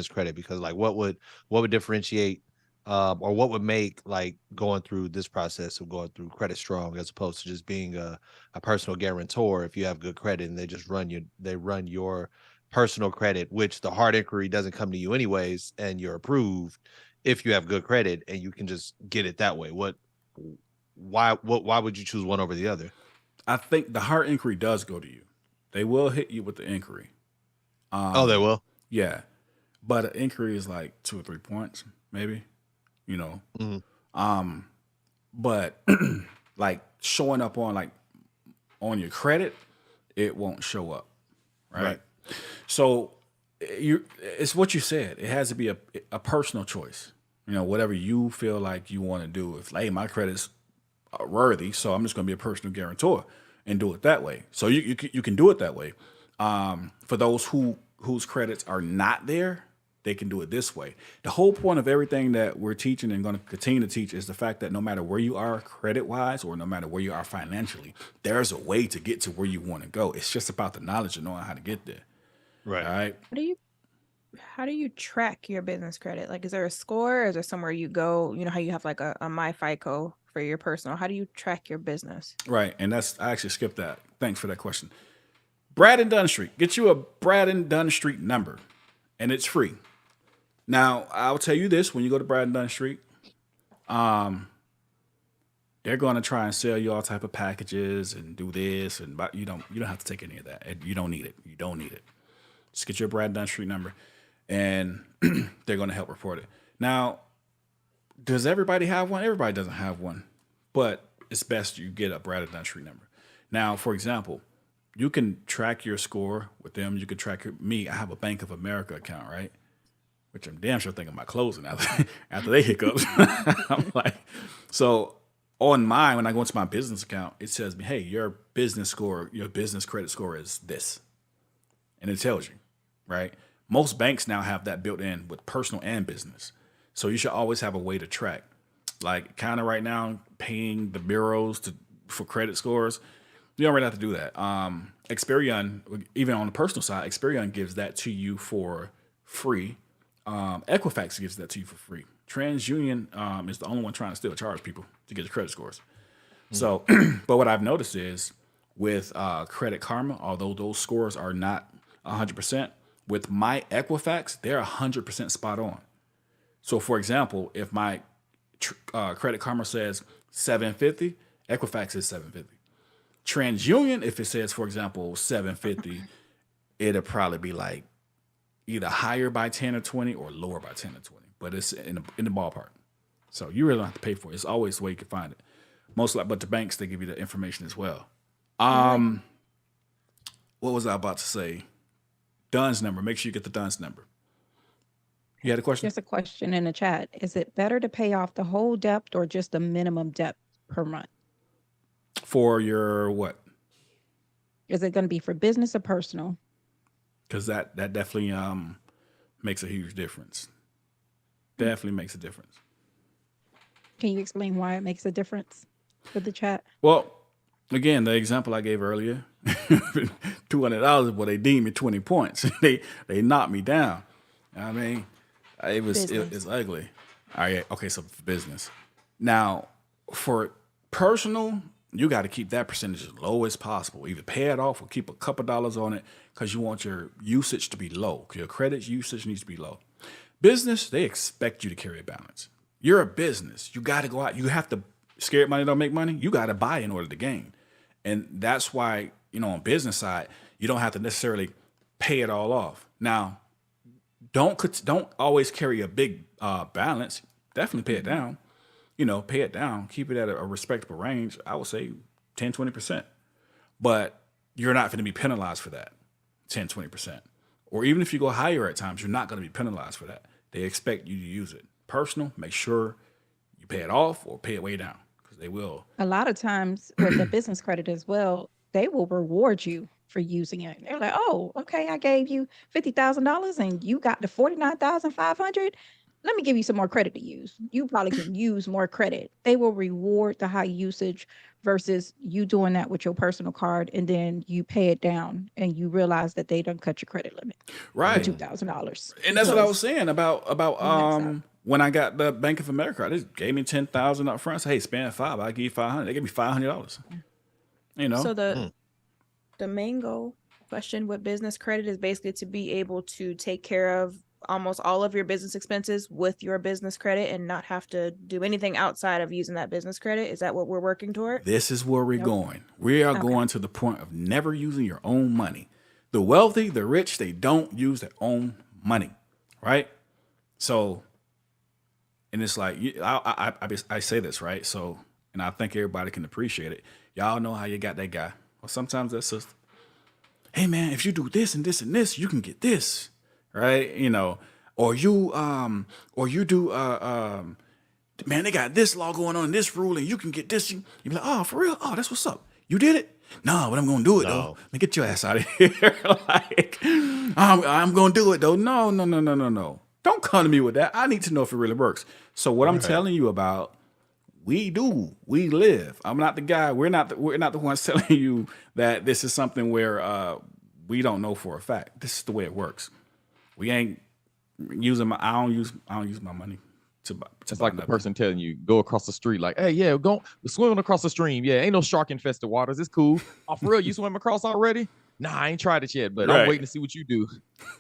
credit? Because like what would differentiate or what would make like going through this process of going through Credit Strong as opposed to just being a personal guarantor if you have good credit and they just run your personal credit, which the hard inquiry doesn't come to you anyways, and you're approved if you have good credit and you can just get it that way. Why would you choose one over the other? I think the hard inquiry does go to you. They will hit you with the inquiry. They will? Yeah. But an inquiry is like 2 or 3 points, maybe. You know. Mm-hmm. But like showing up on your credit, it won't show up. Right. So it's what you said. It has to be a personal choice. You know, whatever you feel like you want to do. If like, hey, my credit's worthy, so I'm just going to be a personal guarantor and do it that way. So you can do it that way. For those whose credits are not there, they can do it this way. The whole point of everything that we're teaching and going to continue to teach is the fact that no matter where you are credit-wise or no matter where you are financially, there's a way to get to where you want to go. It's just about the knowledge of knowing how to get there. Right. All right. How do you track your business credit? Like, is there a score? Or is there somewhere you go? You know how you have like a MyFICO for your personal. How do you track your business? Right. And I actually skipped that. Thanks for that question. Brad and Dunn Street. Get you a Brad and Dunn Street number, and it's free. Now, I'll tell you this: when you go to Brad and Dunn Street, they're going to try and sell you all type of packages and do this, and you don't have to take any of that. You don't need it. You don't need it. Just get your Brad and Dunn Street number, and they're going to help report it. Now, does everybody have one? Everybody doesn't have one, but it's best you get a Brad Duntree number. Now, for example, you can track your score with them. You can track me. I have a Bank of America account, right? Which I'm damn sure thinking about closing after they hiccups. I'm like, so on mine, when I go into my business account, it says me, hey, your business score, your business credit score is this. And it tells you, right? Most banks now have that built in with personal and business. So you should always have a way to track. Like kind of right now, paying the bureaus for credit scores, you don't really have to do that. Experian, even on the personal side, Experian gives that to you for free. Equifax gives that to you for free. TransUnion is the only one trying to still charge people to get your credit scores. So, but what I've noticed is with Credit Karma, although those scores are not 100%, with my Equifax, they're 100% spot on. So, for example, if my Credit Karma says 750, Equifax is 750. TransUnion, if it says, for example, 750, it'll probably be like either higher by 10 or 20 or lower by 10 or 20, but it's in the ballpark. So you really don't have to pay for it. It's always the way you can find it. But the banks, they give you the information as well. What was I about to say? Dunn's number. Make sure you get the Dunn's number. You had a question? Just a question in the chat. Is it better to pay off the whole debt or just the minimum debt per month? For your what? Is it going to be for business or personal? Because that definitely makes a huge difference. Definitely makes a difference. Can you explain why it makes a difference for the chat? Well, again, the example I gave earlier, $200, but they deemed me 20 points. they knocked me down. I mean, it's ugly. All right, okay, so for business. Now, for personal, you got to keep that percentage as low as possible. Either pay it off or keep a couple dollars on it because you want your usage to be low. Your credit usage needs to be low. Business, they expect you to carry a balance. You're a business. You got to go out. You have to, scared money don't make money. You got to buy in order to gain. And that's why, on business side, you don't have to necessarily pay it all off. Now, don't always carry a big balance. Definitely pay it down. Pay it down, keep it at a respectable range. I would say 10, 20%. But you're not going to be penalized for that, 10, 20%. Or even if you go higher at times, you're not going to be penalized for that. They expect you to use it. Personal, make sure you pay it off or pay it way down because they will. A lot of times with the business credit as well, they will reward you for using it. They're like, oh, okay, I gave you $50,000 and you got the $49,500. Let me give you some more credit to use. You probably can use more credit. They will reward the high usage versus you doing that with your personal card and then you pay it down and you realize that they don't cut your credit limit. Right. $2,000. And that's what I was saying about when I got the Bank of America. They just gave me $10,000 up front. Say, hey, spend $5. I'll give you $500. They gave me $500. So the main goal question with business credit is basically to be able to take care of almost all of your business expenses with your business credit and not have to do anything outside of using that business credit. Is that what we're working toward? This is where we're going. We are going to the point of never using your own money. The wealthy, the rich, they don't use their own money, right? So, and it's like, I say this, right? So, and I think everybody can appreciate it. Y'all know how you got that guy. Well, sometimes that sister. Hey man, if you do this and this and this, you can get this. Right, or you do, man, they got this law going on, this rule, and you can get this. You be like, oh, for real? Oh, that's what's up. You did it? No, but I'm gonna do it though. Let me get your ass out of here. Like, I'm gonna do it though. No. Don't come to me with that. I need to know if it really works. So what I'm telling you about, we live. I'm not the guy. We're not the ones telling you that this is something where we don't know for a fact. This is the way it works. We ain't using I don't use my money to it's like the person telling you go across the street, like, hey, yeah, go swimming across the stream. Yeah, ain't no shark infested waters. It's cool. Oh, for real, you swim across already? Nah, I ain't tried it yet, but I'm waiting to see what you do.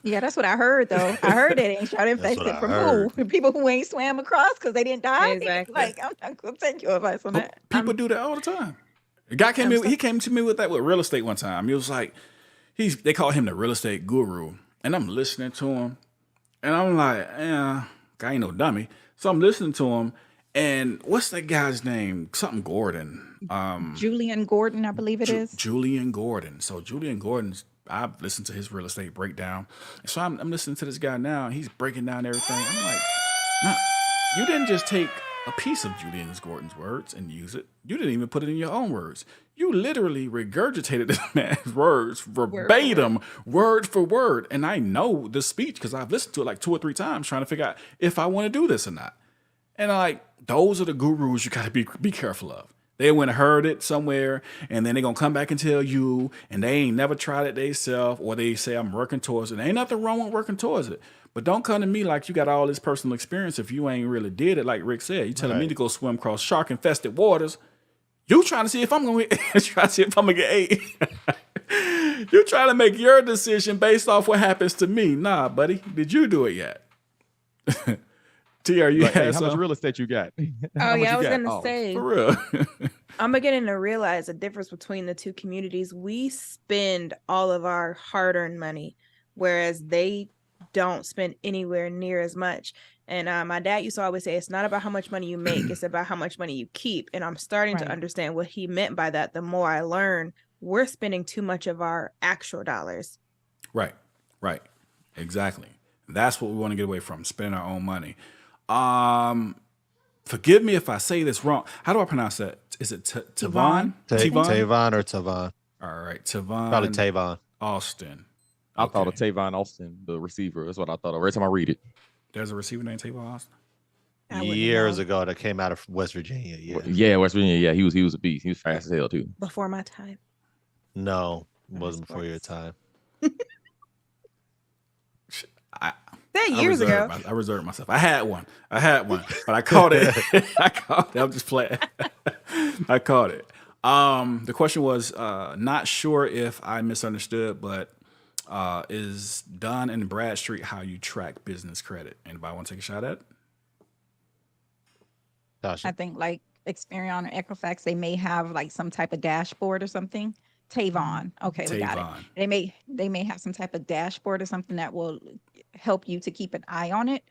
Yeah, that's what I heard though. I heard that ain't shark infested from who? People who ain't swam across because they didn't die. Exactly. Like, I'm not gonna take your advice on that. People do that all the time. A guy he came to me with that with real estate one time. He was like, they call him the real estate guru. And I'm listening to him, And I'm like, guy ain't no dummy. So I'm listening to him, and what's that guy's name? Something Gordon. Julian Gordon, I believe it is. Julian Gordon. So Julian Gordon's. I've listened to his real estate breakdown. So I'm listening to this guy now. And he's breaking down everything. I'm like, nah, you didn't just take a piece of Julian Gordon's words and use it. You didn't even put it in your own words. You literally regurgitated this man's words verbatim, word for word. And I know the speech because I've listened to it like 2 or 3 times trying to figure out if I want to do this or not. And like, those are the gurus you got to be careful of. They went and heard it somewhere, and then they're going to come back and tell you, and they ain't never tried it themselves, or they say, I'm working towards it. Ain't nothing wrong with working towards it. But don't come to me like you got all this personal experience if you ain't really did it, like Rick said. You telling me to go swim across shark-infested waters. You trying to see if I'm going to get ate. You trying to make your decision based off what happens to me. Nah, buddy. Did you do it yet? TR, you Like, hey, had how much some? real estate you got? Oh yeah, I was gonna say. For real. I'm beginning to realize the difference between the two communities. We spend all of our hard-earned money, whereas they don't spend anywhere near as much. And my dad used to always say, it's not about how much money you make, it's about how much money you keep. And I'm starting to Right. understand what he meant by that. The more I learn, we're spending too much of our actual dollars. Right. Exactly. That's what we want to get away from, spending our own money. Forgive me if I say this wrong. How do I pronounce that? Is it Tavon? Tavon or Tavon? All right, Tavon. Probably Tavon. Austin. I thought of Okay. Tavon Austin, the receiver. That's what I thought of. Every time I read it. There's a receiver named Tavon Austin. I wouldn't have Years known. ago that came out of West Virginia. Yeah. Yeah, West Virginia. Yeah, he was a beast. He was fast as hell too. Before my time. No, it wasn't before your sports. time. That years ago. I reserved myself. I had one, but I caught it. I'm just playing. I caught it. The question was not sure if I misunderstood, but is Dunn and Bradstreet how you track business credit? Anybody want to take a shot at it? Tasha. I think like Experian or Equifax, they may have like some type of dashboard or something. Tavon. Okay, we got it. Tavon. They may have some type of dashboard or something that will help you to keep an eye on it.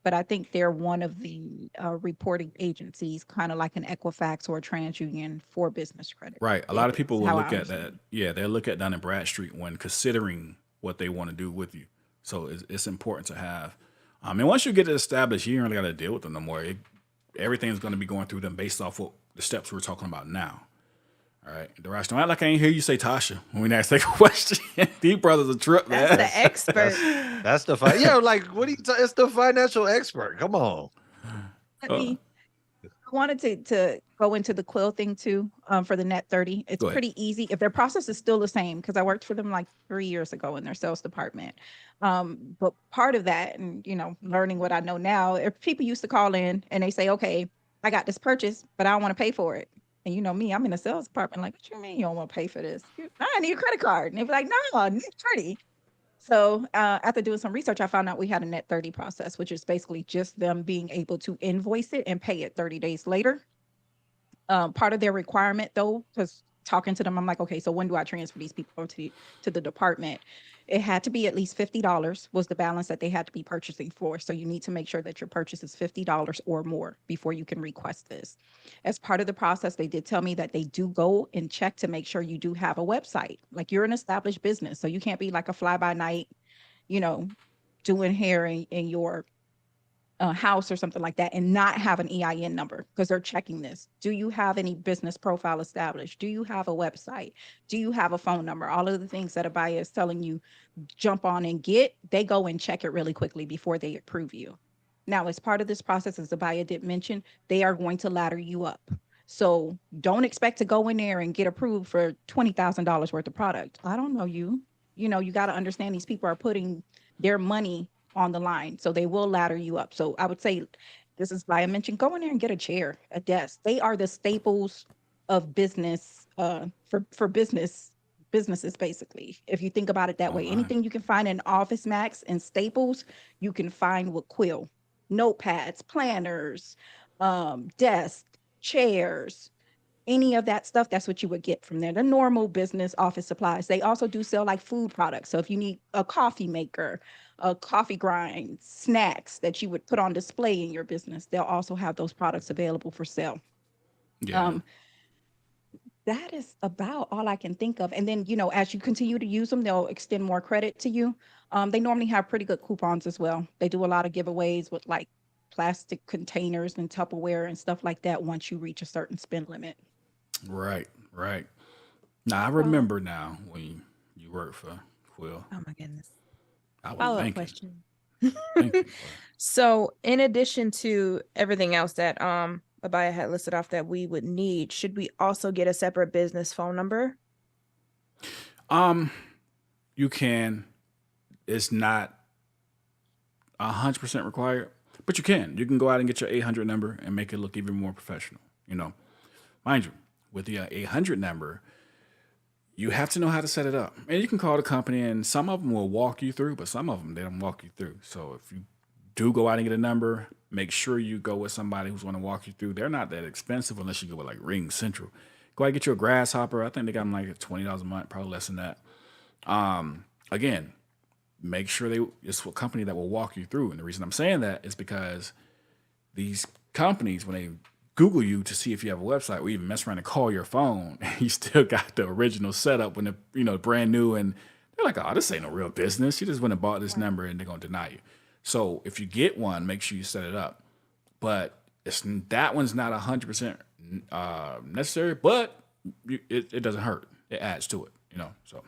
But I think they're one of the reporting agencies, kind of like an Equifax or a TransUnion for business credit. Right. A lot of people will How I look at that. understand Yeah, they'll look at Dun and Bradstreet when considering what they want to do with you. So it's important to have. And once you get it established, you don't really got to deal with them no more. Everything's going to be going through them based off what the steps we're talking about now. All right, Darash, don't act like I ain't hear you say Tasha when we ask that question. These brothers a trip, man. That's the expert. That's the yeah. Like, what are you? It's the financial expert. Come on. I wanted to go into the Quill thing too, for the Net 30. It's Go ahead. pretty easy. If their process is still the same, because I worked for them like 3 years ago in their sales department. But part of that, and learning what I know now, if people used to call in and they say, okay, I got this purchase, but I don't want to pay for it. And you know me, I'm in the sales department. Like, what you mean you don't want to pay for this? I need a credit card. And they'd be like, no, Net 30. So after doing some research, I found out we had a Net 30 process, which is basically just them being able to invoice it and pay it 30 days later. Part of their requirement, though, because talking to them, I'm like, okay, so when do I transfer these people to the department? It had to be at least $50 was the balance that they had to be purchasing for. So you need to make sure that your purchase is $50 or more before you can request this. As part of the process, they did tell me that they do go and check to make sure you do have a website. Like, you're an established business, so you can't be like a fly-by-night, doing hair in your house or something like that and not have an EIN number, because they're checking this. Do you have any business profile established? Do you have a website? Do you have a phone number? All of the things that a buyer is telling you jump on and get, they go and check it really quickly before they approve you. Now, as part of this process, as the buyer did mention, they are going to ladder you up. So don't expect to go in there and get approved for $20,000 worth of product. I don't know you. You got to understand these people are putting their money on the line, so they will ladder you up. So I would say, this is why I mentioned, go in there and get a chair, a desk. They are the staples of business, for businesses, basically. If you think about it that way, anything you can find in Office Max and Staples, you can find with Quill. Notepads, planners, desks, chairs, any of that stuff, that's what you would get from there. The normal business office supplies. They also do sell like food products. So if you need a coffee maker, coffee grind, snacks that you would put on display in your business, they'll also have those products available for sale. Yeah. Um, that is about all I can think of. And then, as you continue to use them, they'll extend more credit to you. They normally have pretty good coupons as well. They do a lot of giveaways with like plastic containers and Tupperware and stuff like that once you reach a certain spend limit. Right. Right. Now I Well, remember now when you worked for Quill. oh my goodness. I was Follow-up thinking. question. Thinking. So, in addition to everything else that Abaya had listed off that we would need, should we also get a separate business phone number? You can. It's not 100% required, but you can. You can go out and get your 800 number and make it look even more professional. Mind you, with the 800 number, you have to know how to set it up. And you can call the company, and some of them will walk you through, but some of them, they don't walk you through. So if you do go out and get a number, make sure you go with somebody who's going to walk you through. They're not that expensive unless you go with like Ring Central. Go out and get you a Grasshopper. I think they got them like $20 a month, probably less than that. Again, make sure it's a company that will walk you through. And the reason I'm saying that is because these companies, when they Google you to see if you have a website or even mess around and call your phone, you still got the original setup when the brand new, and they're like, oh, this ain't no real business. You just went and bought this number and they're gonna deny you. So if you get one, make sure you set it up. But that one's not 100% necessary, but it doesn't hurt. It adds to it, So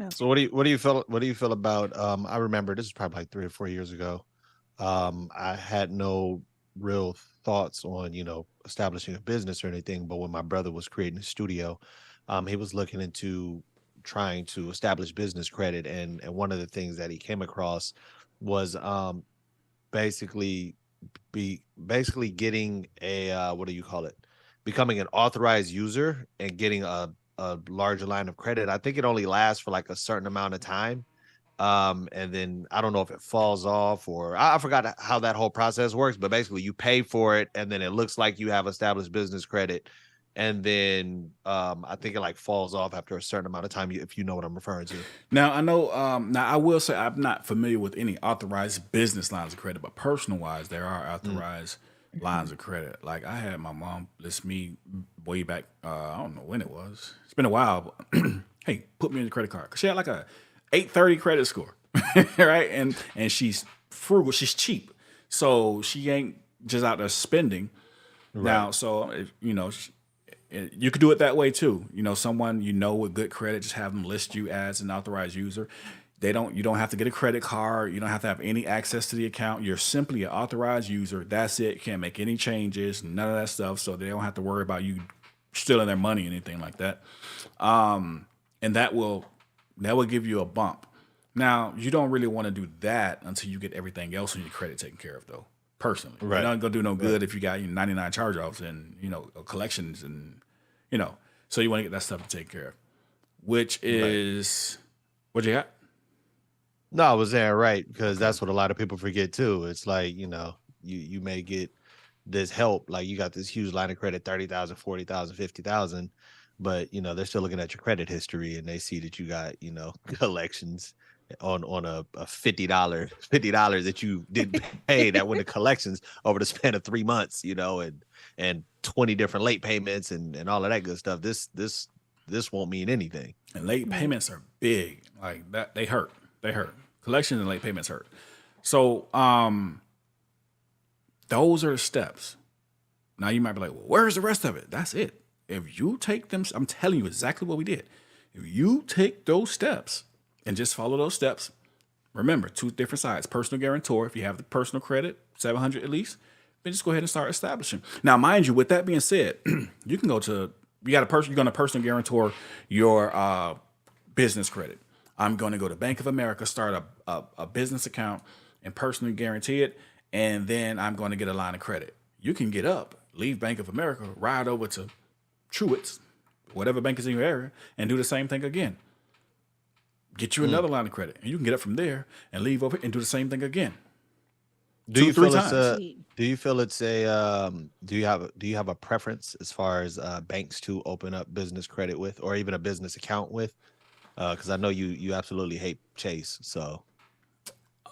So what do you feel about I remember this is probably like 3 or 4 years ago. I had no real thoughts on establishing a business or anything, but when my brother was creating a studio, he was looking into trying to establish business credit, and one of the things that he came across was basically getting a what do you call it, becoming an authorized user and getting a larger line of credit. I think it only lasts for like a certain amount of time. And then I don't know if it falls off, or I forgot how that whole process works, but basically you pay for it and then it looks like you have established business credit. And then I think it like falls off after a certain amount of time, if you know what I'm referring to. now I know. Now I will say I'm not familiar with any authorized business lines of credit, but personal wise, there are authorized lines of credit. Like I had my mom list me way back. I don't know when it was. It's been a while. But hey, put me in the credit card because she had like a 830 credit score, right? And she's frugal. She's cheap, so she ain't just out there spending. Right. Now, so you could do it that way too. Someone with good credit, just have them list you as an authorized user. You don't have to get a credit card. You don't have to have any access to the account. You're simply an authorized user. That's it. You can't make any changes, none of that stuff. So they don't have to worry about you stealing their money, anything like that. And that will give you a bump. Now, you don't really want to do that until you get everything else on your credit taken care of, though. Personally, right. You're not gonna do no good if you got 99 charge-offs and collections and So you want to get that stuff taken care of, which is what you got. No, I was there, right? Because that's what a lot of people forget too. It's like you may get this help, like you got this huge line of credit, 30,000, 40,000, 50,000, but they're still looking at your credit history and they see that you got collections on a $50 that you didn't pay that went to collections over the span of 3 months, and 20 different late payments and all of that good stuff. This won't mean anything. And late payments are big, like that. They hurt. Collections and late payments hurt. So those are the steps. Now you might be like, well, where's the rest of it? That's it. If you take them, I'm telling you exactly what we did. If you take those steps and just follow those steps, remember, 2 different sides. Personal guarantor, if you have the personal credit, 700 at least, then just go ahead and start establishing. Now, mind you, with that being said, you can go to, you're going to personal guarantor your business credit. I'm going to go to Bank of America, start a business account and personally guarantee it. And then I'm going to get a line of credit. You can get up, leave Bank of America, ride over to Truett's, whatever bank is in your area, and do the same thing again. Get you another line of credit, and you can get up from there and leave over and do the same thing again. Do you feel it's a do you have a preference as far as banks to open up business credit with, or even a business account with? Because I know you absolutely hate Chase. So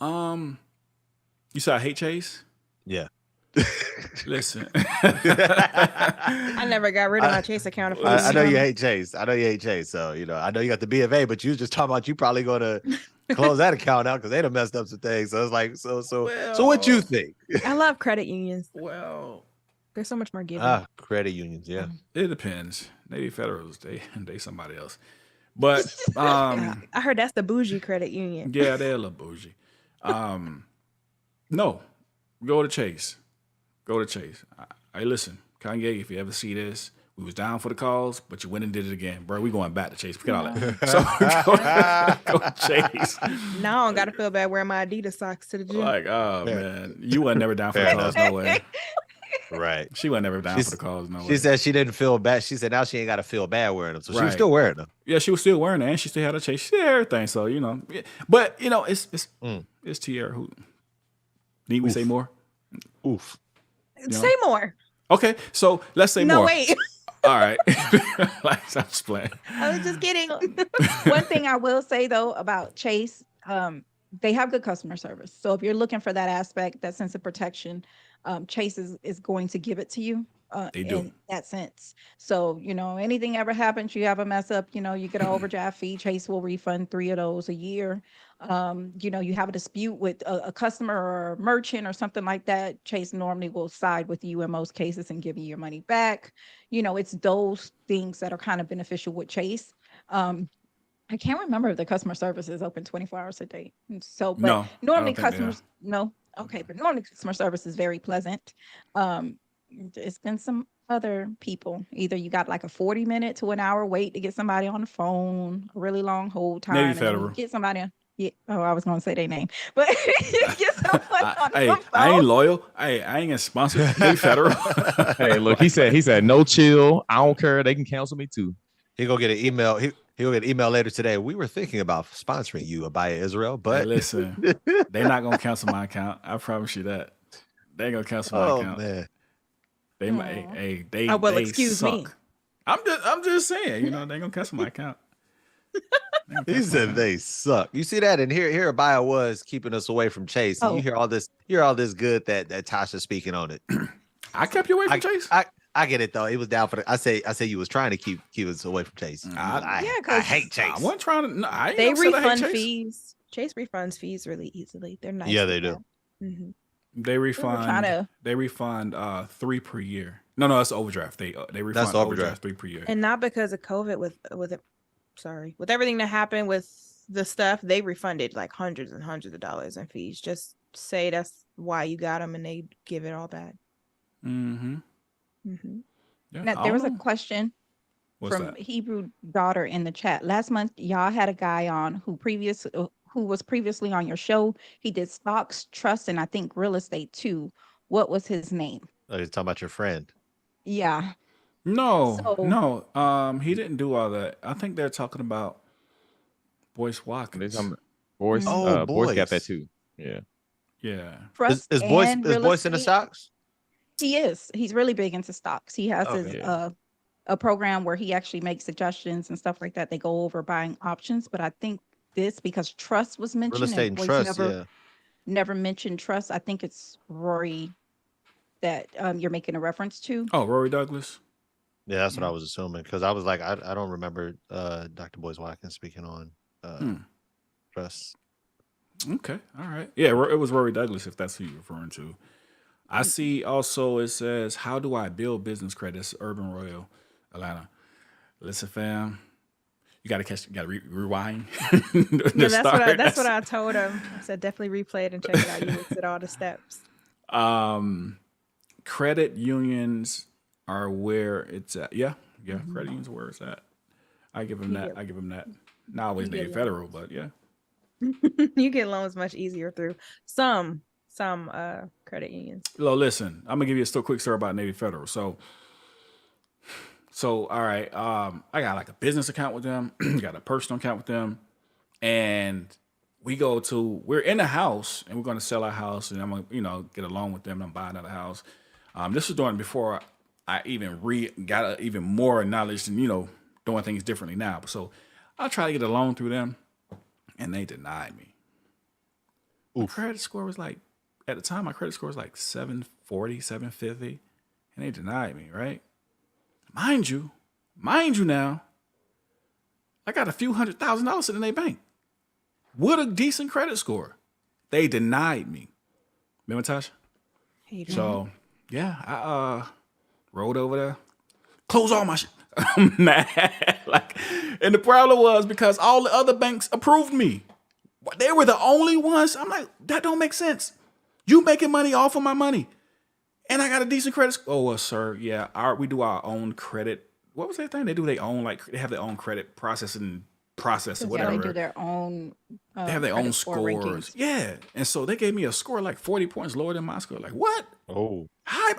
You said I hate Chase? Yeah. Listen. I never got rid of my Chase account. If I know you hate Chase. I know you hate Chase. So, I know you got the B of A, but you was just talking about you probably going to close that account out because they done messed up some things. So it's like, so what you think? I love credit unions. Well, There's so much more giving. Credit unions. Yeah. it depends. Navy Federals, they somebody else. But I heard that's the bougie credit union. yeah, they're a little bougie. No, go to Chase. Go to Chase. Hey, listen, Kanye, if you ever see this, we was down for the cause, but you went and did it again. Bro, we going back to Chase. Forget all that. So go to Chase. Now I don't got to feel bad wearing my Adidas socks to the gym. Like, oh, man. You weren't never down for the cause, no way. Right. She wasn't never down for the cause, no way. She said she didn't feel bad. She said now she ain't got to feel bad wearing them. So she was Right. still wearing them. Yeah, she was still wearing it, and she still had a Chase. She did everything. So, yeah. But, it's Tierra who. Need we say more? Oof. Say more. Okay, so let's say more. No, wait. All right. Like, I'm just playing. I was just kidding. One thing I will say though about Chase, they have good customer service. So if you're looking for that aspect, that sense of protection, Chase is going to give it to you. They do. In that sense. So, anything ever happens, you have a mess up, you get an overdraft fee. Chase will refund 3 of those a year. You have a dispute with a customer or a merchant or something like that. Chase normally will side with you in most cases and give you your money back. It's those things that are kind of beneficial with Chase. I can't remember if the customer service is open 24 hours a day. So, but No, normally I don't think they are. customers, no. Okay. But normally customer service is very pleasant. It's been some other people. Either you got like a 40-minute to an hour wait to get somebody on the phone, a really long hold time. Navy and then Federal. Get somebody on. Yeah. Oh, I was going to say their name, but get someone on Hey, the phone. I ain't loyal. Hey, I ain't gonna sponsor Navy Federal. Hey, look, he said no chill. I don't care. They can cancel me too. He gonna get an email. He'll get an email later today. We were thinking about sponsoring you, Abaya Israel, Hey, but listen, they're not gonna cancel my account. I promise you that. They ain't gonna cancel my account. man. They might. They. Oh, well, they excuse suck. me. I'm just saying. They ain't gonna cancel my account. They gonna He cancel my said account. they suck. You see that? And here Abaya was keeping us away from Chase. And Oh. you hear all this good that Tasha's speaking on it. I kept you away from Chase. I get it though. It was down for the. I say you was trying to keep us away from Chase. I- Yeah, I 'cause hate Chase. I wasn't trying to. No, I ain't They never said I hate refund Chase. fees. Chase refunds fees really easily. They're nice. Yeah, with they do. that. Mhm. They refund. tryna- They refund 3 per year. No, that's overdraft. They refund That's the overdraft overdraft. 3 per year. And not because of COVID with everything that happened with the stuff, they refunded like hundreds and hundreds of dollars in fees. Just say that's why you got them and they give it all back. Mm-hmm. Mm-hmm. Yeah, Now, I there was don't a know. question What's from that? Hebrew Daughter in the chat. Last month, y'all had a guy on who was previously on your show. He did stocks, trust, and I think real estate too. What was his name? Oh, you're talking about your friend. Yeah. No, So- no. He didn't do all that. I think they're talking about Boyce Watkins. Boys, Oh, boys got Boyce. that too. Yeah. Yeah. Trust Is Boyce and is real Boyce in the estate. stocks? He is. He's really big into stocks. He has his Okay. a program where he actually makes suggestions and stuff like that. They go over buying options, but I think this because trust was mentioned Real estate and Boyce trust. never mentioned trust. I think it's Rory that you're making a reference to. Oh, Rory Douglas. Yeah, that's what I was assuming because I was like, I don't remember Dr. Boyce Watkins speaking on trust. Okay. All right. Yeah, it was Rory Douglas, if that's who you're referring to. I see also it says, how do I build business credits? Urban Royal, Atlanta. Listen, fam, you got to rewind. Yeah, that's what I told him. I said definitely replay it and check it out. You listed all the steps. Credit unions are where it's at. Yeah. Credit unions are where it's at. I give him that. Not always Navy Federal, but yeah. You get loans much easier through some credit unions. Well, listen, I'm gonna give you a quick story about Navy Federal. So all right, I got like a business account with them, got a personal account with them, and we're in a house and we're gonna sell our house, and I'm gonna get a loan with them and I'm buying another house. This was doing before I even got even more knowledge and doing things differently now. So I tried to get a loan through them, and they denied me. My credit score was like, at the time, my credit score was like 740, 750, and they denied me, right? Mind you now, I got a few $100,000 sitting in their bank with a decent credit score. They denied me. Remember, Tasha? Hater. So, yeah, I rolled over there, closed all my shit. I'm mad. And the problem was because all the other banks approved me. They were the only ones. I'm like, that don't make sense. You making money off of my money. And I got a decent credit score. Oh, well, sir, yeah, we do our own credit. What was that thing? They do their own, they have their own credit processing process or Yeah, whatever. they do their own. They have their own credit score scores. rankings. Yeah. And so they gave me a score like 40 points lower than my score. Like, what? Oh, How?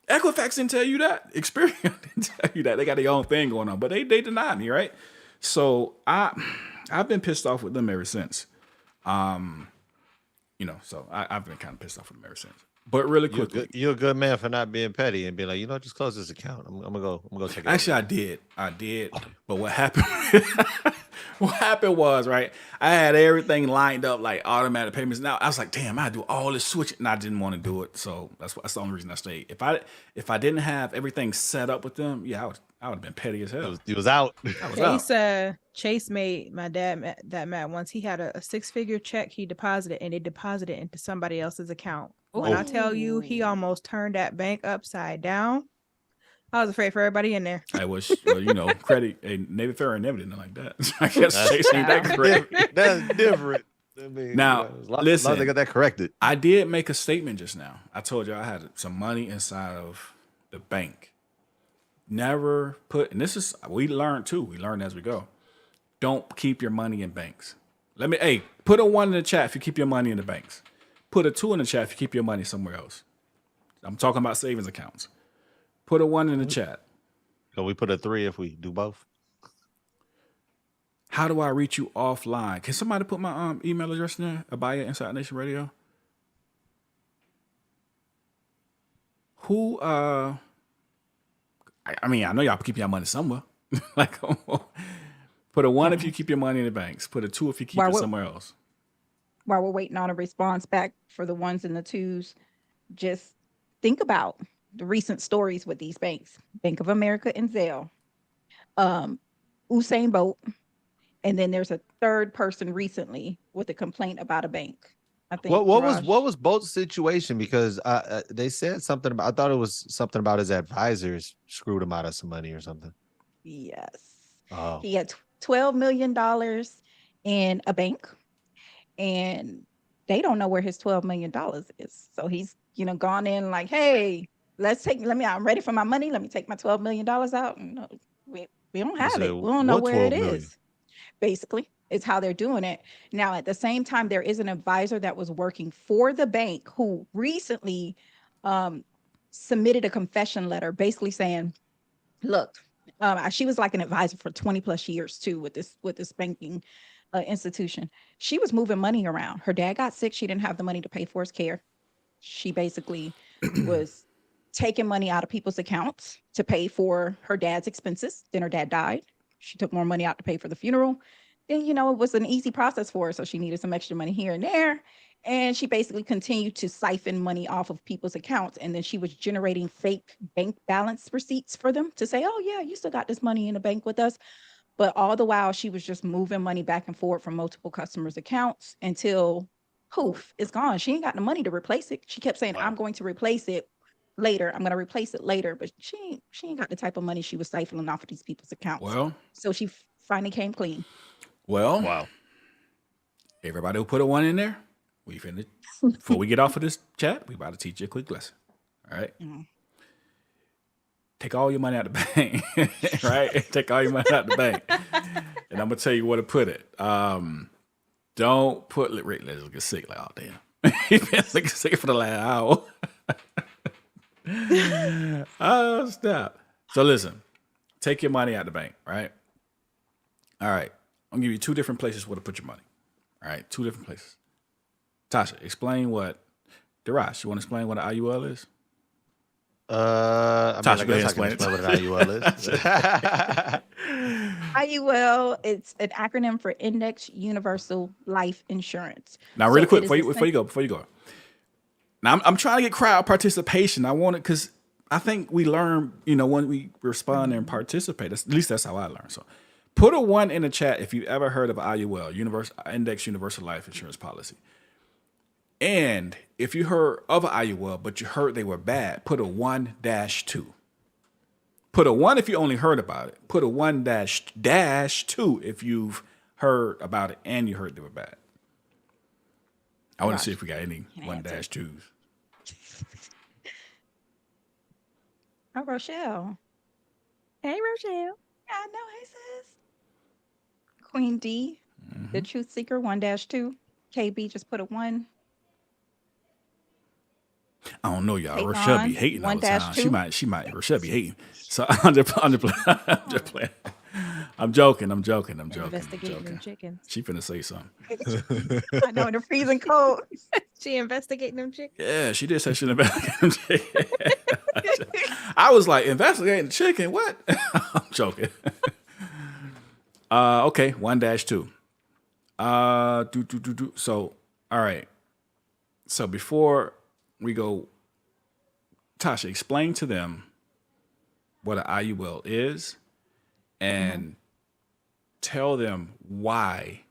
Equifax didn't tell you that. Experian didn't tell you that. They got their own thing going on, but they denied me, right? So I've been pissed off with them ever since. So I've been kind of pissed off with them ever since. But really quickly, you're a good man for not being petty and being like, just close this account. I'm gonna go check it out. actually, I did. But what happened? What happened was, right, I had everything lined up like automatic payments. Now I was like, damn, I do all this switching, and I didn't want to do it. So that's the only reason I stayed. If I didn't have everything set up with them, yeah, I would have been petty as hell. He was out. I was out. Chase made my dad that mad once. He had a 6-figure check he deposited, and it deposited into somebody else's account. When I tell you, he almost turned that bank upside down. I was afraid for everybody in there. I was, credit, Navy Fair never did nothing like that. I guess Chase ain't that great. That's different. I mean, Now, listen, they got that corrected. I did make a statement just now. I told you I had some money inside of the bank. Never put, and this is, we learned too. We learn as we go. Don't keep your money in banks. Put a 1 in the chat if you keep your money in the banks. Put a 2 in the chat if you keep your money somewhere else. I'm talking about savings accounts. Put a 1 in the chat. So we put a 3 if we do both. How do I reach you offline? Can somebody put my email address in there? Abaya Inside Nation Radio. Who? I know y'all keep your money somewhere. Put a 1 if you keep your money in the banks. Put a 2 if you keep it somewhere else. While we're waiting on a response back for the 1s and the 2s, just think about the recent stories with these banks. Bank of America and Zelle. Usain Bolt. And then there's a third person recently with a complaint about a bank. I think what was Bolt's situation? Because they said something about, I thought it was something about his advisors screwed him out of some money or something. Yes. Oh. He had $12 million in a bank, and they don't know where his $12 million is. So he's, gone in like, hey, I'm ready for my money. Let me take my $12 million out. No, we don't have it. We don't know where it is. Basically, it's how they're doing it. Now, at the same time, there is an advisor that was working for the bank who recently submitted a confession letter, basically saying, look, she was like an advisor for 20 plus years too with this banking institution. She was moving money around. Her dad got sick. She didn't have the money to pay for his care. She basically was taking money out of people's accounts to pay for her dad's expenses. Then her dad died. She took more money out to pay for the funeral. Then, it was an easy process for her. So she needed some extra money here and there. And she basically continued to siphon money off of people's accounts. And then she was generating fake bank balance receipts for them to say, oh, yeah, you still got this money in the bank with us. But all the while, she was just moving money back and forth from multiple customers' accounts until, poof, it's gone. She ain't got the money to replace it. She kept saying, I'm going to replace it later. I'm going to replace it later. But she ain't got the type of money she was siphoning off of these people's accounts. Well, so she finally came clean. Well, wow. Everybody who put a 1 in there, before we get off of this chat, we about to teach you a quick lesson. All right. Mm-hmm. Take all your money out the bank, right? Take all your money out the bank. And I'm going to tell you where to put it. Don't put, Rick, let's get sick. Like, oh, damn. He's been sick for the last hour. Oh, stop. So listen, take your money out the bank, right? All right. I'm going to give you 2 different places where to put your money. All right. 2 different places. Tasha, explain what, Darash, you want to explain what an IUL is? I guess I can explain what an IUL is. IUL, it's an acronym for Index Universal Life Insurance. Now, really So quick, it is before you go. Now, I'm trying to get crowd participation. I want it because I think we learn, when we respond and participate. At least that's how I learn. So, put a 1 in the chat if you ever heard of IUL, Index Universal Life Insurance Policy. And if you heard of IUL, but you heard they were bad, put a 1-2. Put a 1 if you only heard about it. Put a 1-2 if you've heard about it and you heard they were bad. I want to see if we got any 1-2s. Oh, Rochelle. Hey, Rochelle. I know. Hey, sis. Queen D, the Truth Seeker, 1-2. KB just put a 1. I don't know, y'all. Take Rochelle on be hating all the time. 1-2. She might. Rochelle be hating. So I'm just playing. I'm joking. Investigating them chickens. She finna say something. I know, in the freezing cold. She investigating them chickens. Yeah, she did say she investigating chicken. I was like, investigating the chicken? What? I'm joking. Okay, 1-2. So, all right. So before we go, Tasha, explain to them what an IUL is and tell them why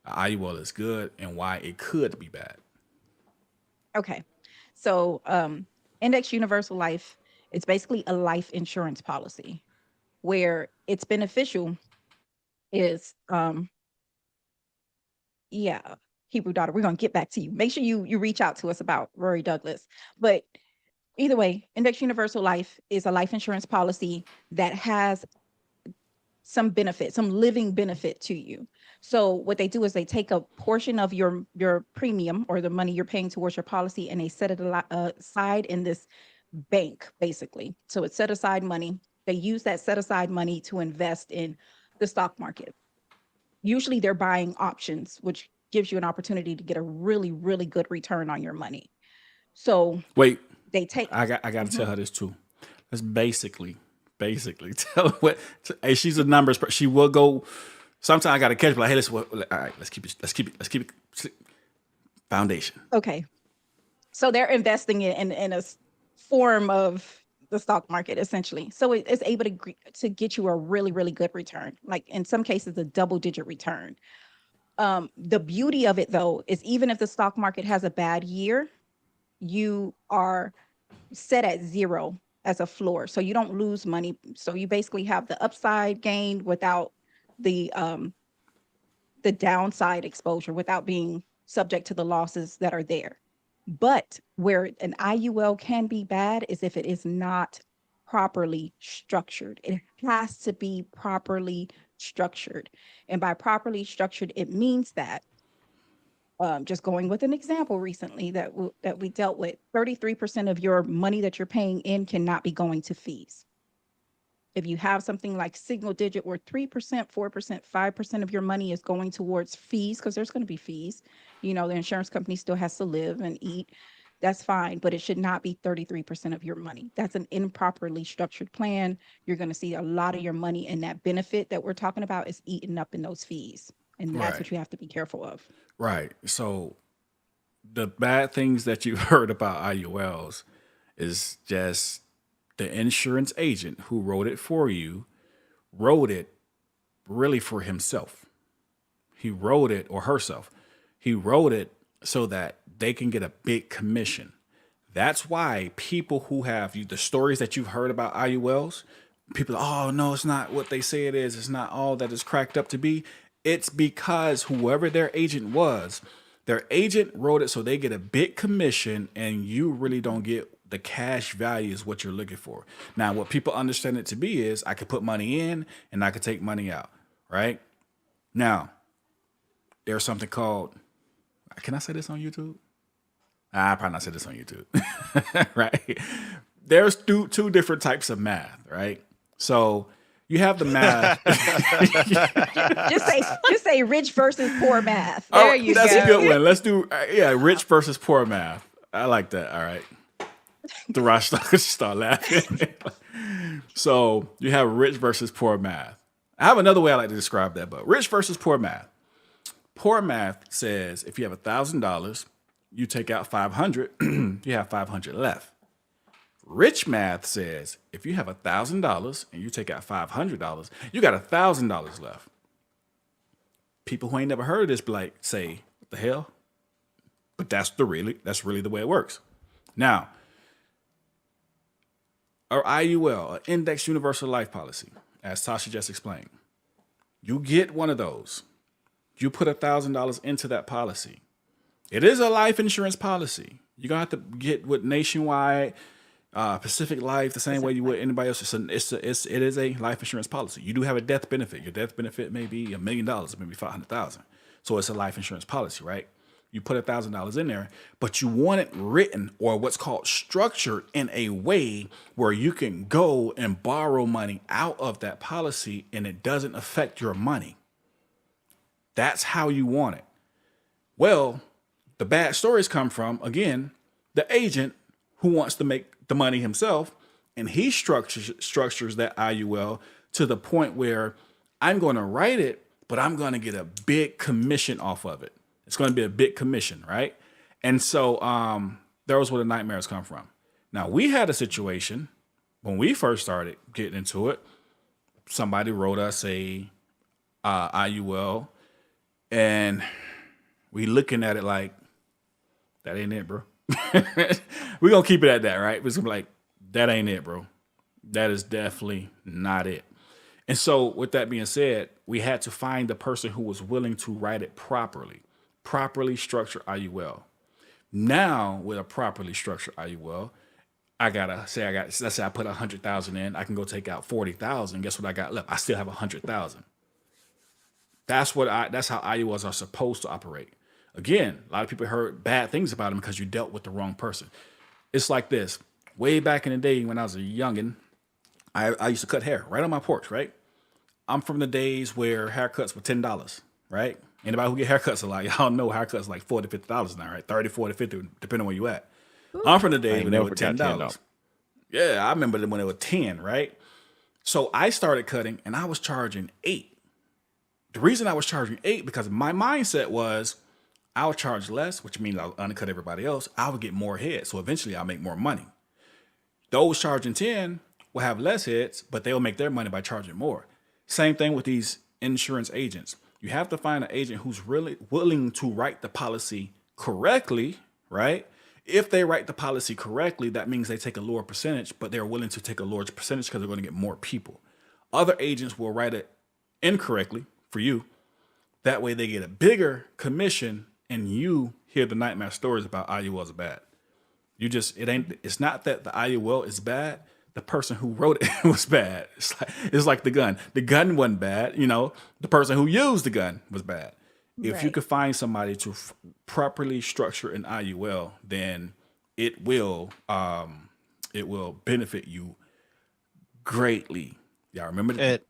an IUL is good and why it could be bad. Okay. So Index Universal Life, it's basically a life insurance policy where it's beneficial is Hebrew daughter, we're gonna get back to you. Make sure you reach out to us about Rory Douglas. But either way, Index Universal Life is a life insurance policy that has some benefit, some living benefit to you. So what they do is they take a portion of your premium or the money you're paying towards your policy and they set it aside in this bank, basically. So it's set aside money. They use that set aside money to invest in the stock market. Usually they're buying options, which gives you an opportunity to get a really, really good return on your money. So wait, they take. I got to tell her this too. That's basically tell her what. Hey, she's a numbers. She will go. Sometimes I got to catch. But like, hey, let's keep it. Foundation. Okay, so they're investing in a form of the stock market essentially. So it's able to get you a really, really good return. Like in some cases, a double-digit return. The beauty of it though is even if the stock market has a bad year, you are set at 0 as a floor, so you don't lose money. So you basically have the upside gain without the downside exposure, without being subject to the losses that are there. But where an IUL can be bad is if it is not properly structured. It has to be properly structured. And by properly structured, it means that just going with an example recently that we dealt with, 33% of your money that you're paying in cannot be going to fees. If you have something like single digit or 3%, 4%, 5% of your money is going towards fees, because there's going to be fees. The insurance company still has to live and eat. That's fine, but it should not be 33% of your money. That's an improperly structured plan. You're going to see a lot of your money, and that benefit that we're talking about is eaten up in those fees. And that's what you have to be careful of. Right. So the bad things that you heard about IULs is just the insurance agent who wrote it for you wrote it really for himself. He wrote it, or herself. He wrote it so that they can get a big commission. That's why people who have the stories that you've heard about IULs, people, oh no, it's not what they say it is. It's not all that it's cracked up to be. It's because whoever their agent was, their agent wrote it so they get a big commission and you really don't get the cash value is what you're looking for. Now, what people understand it to be is I could put money in and I could take money out, right? Now, there's something called, can I say this on YouTube? I probably not say this on YouTube, right? There's two different types of math, right? So you have the math. just say rich versus poor math. There you that's go. That's a good one. Let's do rich versus poor math. I like that. All right. The Rosh start laughing. So you have rich versus poor math. I have another way I like to describe that, but rich versus poor math. Poor math says if you have $1,000, you take out 500, you have 500 left. Rich math says if you have $1,000 and you take out $500, you got $1,000 left. People who ain't never heard of this say, what the hell? But that's really the way it works. Now, our IUL, an Index Universal Life Policy, as Tasha just explained, you get one of those. You put $1,000 into that policy. It is a life insurance policy. You're gonna have to get with Nationwide, Pacific Life, the same way you would anybody else. It is a life insurance policy. You do have a death benefit. Your death benefit may be $1 million, maybe $500,000. So it's a life insurance policy, right? You put $1,000 in there, but you want it written or what's called structured in a way where you can go and borrow money out of that policy and it doesn't affect your money. That's how you want it. Well, the bad stories come from, again, the agent who wants to make the money himself, and he structures that IUL to the point where I'm going to write it, but I'm going to get a big commission off of it. It's going to be a big commission, right? And so that was where the nightmares come from. Now, we had a situation when we first started getting into it. Somebody wrote us a IUL, and we looking at it like, that ain't it, bro. We're going to keep it at that, right? We're going to be like, that ain't it, bro. That is definitely not it. And so with that being said, we had to find the person who was willing to write it properly structured IUL. Now with a properly structured IUL, let's say I put 100,000 in, I can go take out 40,000. Guess what I got left? I still have 100,000. That's how IULs are supposed to operate. Again, a lot of people heard bad things about them because you dealt with the wrong person. It's like this. Way back in the day when I was a youngin', I used to cut hair right on my porch, right? I'm from the days where haircuts were $10, right? Anybody who get haircuts a lot, y'all know haircuts like $40 to $50 now, right? 30, 40, 50, depending on where you at. Ooh. I'm from the days when they were $10. Yeah, I remember when they were 10, right? So I started cutting and I was charging $8. The reason I was charging $8 because my mindset was I would charge less, which means I'll undercut everybody else. I would get more heads. So eventually I'll make more money. Those charging 10 will have less heads, but they'll make their money by charging more. Same thing with these insurance agents. You have to find an agent who's really willing to write the policy correctly, right? If they write the policy correctly, that means they take a lower percentage, but they're willing to take a lower percentage because they're going to get more people. Other agents will write it incorrectly for you. That way they get a bigger commission and you hear the nightmare stories about IULs are bad. It's not that the IUL is bad. The person who wrote it was bad. It's like the gun. The gun wasn't bad. The person who used the gun was bad. If you could find somebody to properly structure an IUL, then it will benefit you greatly. Y'all remember that?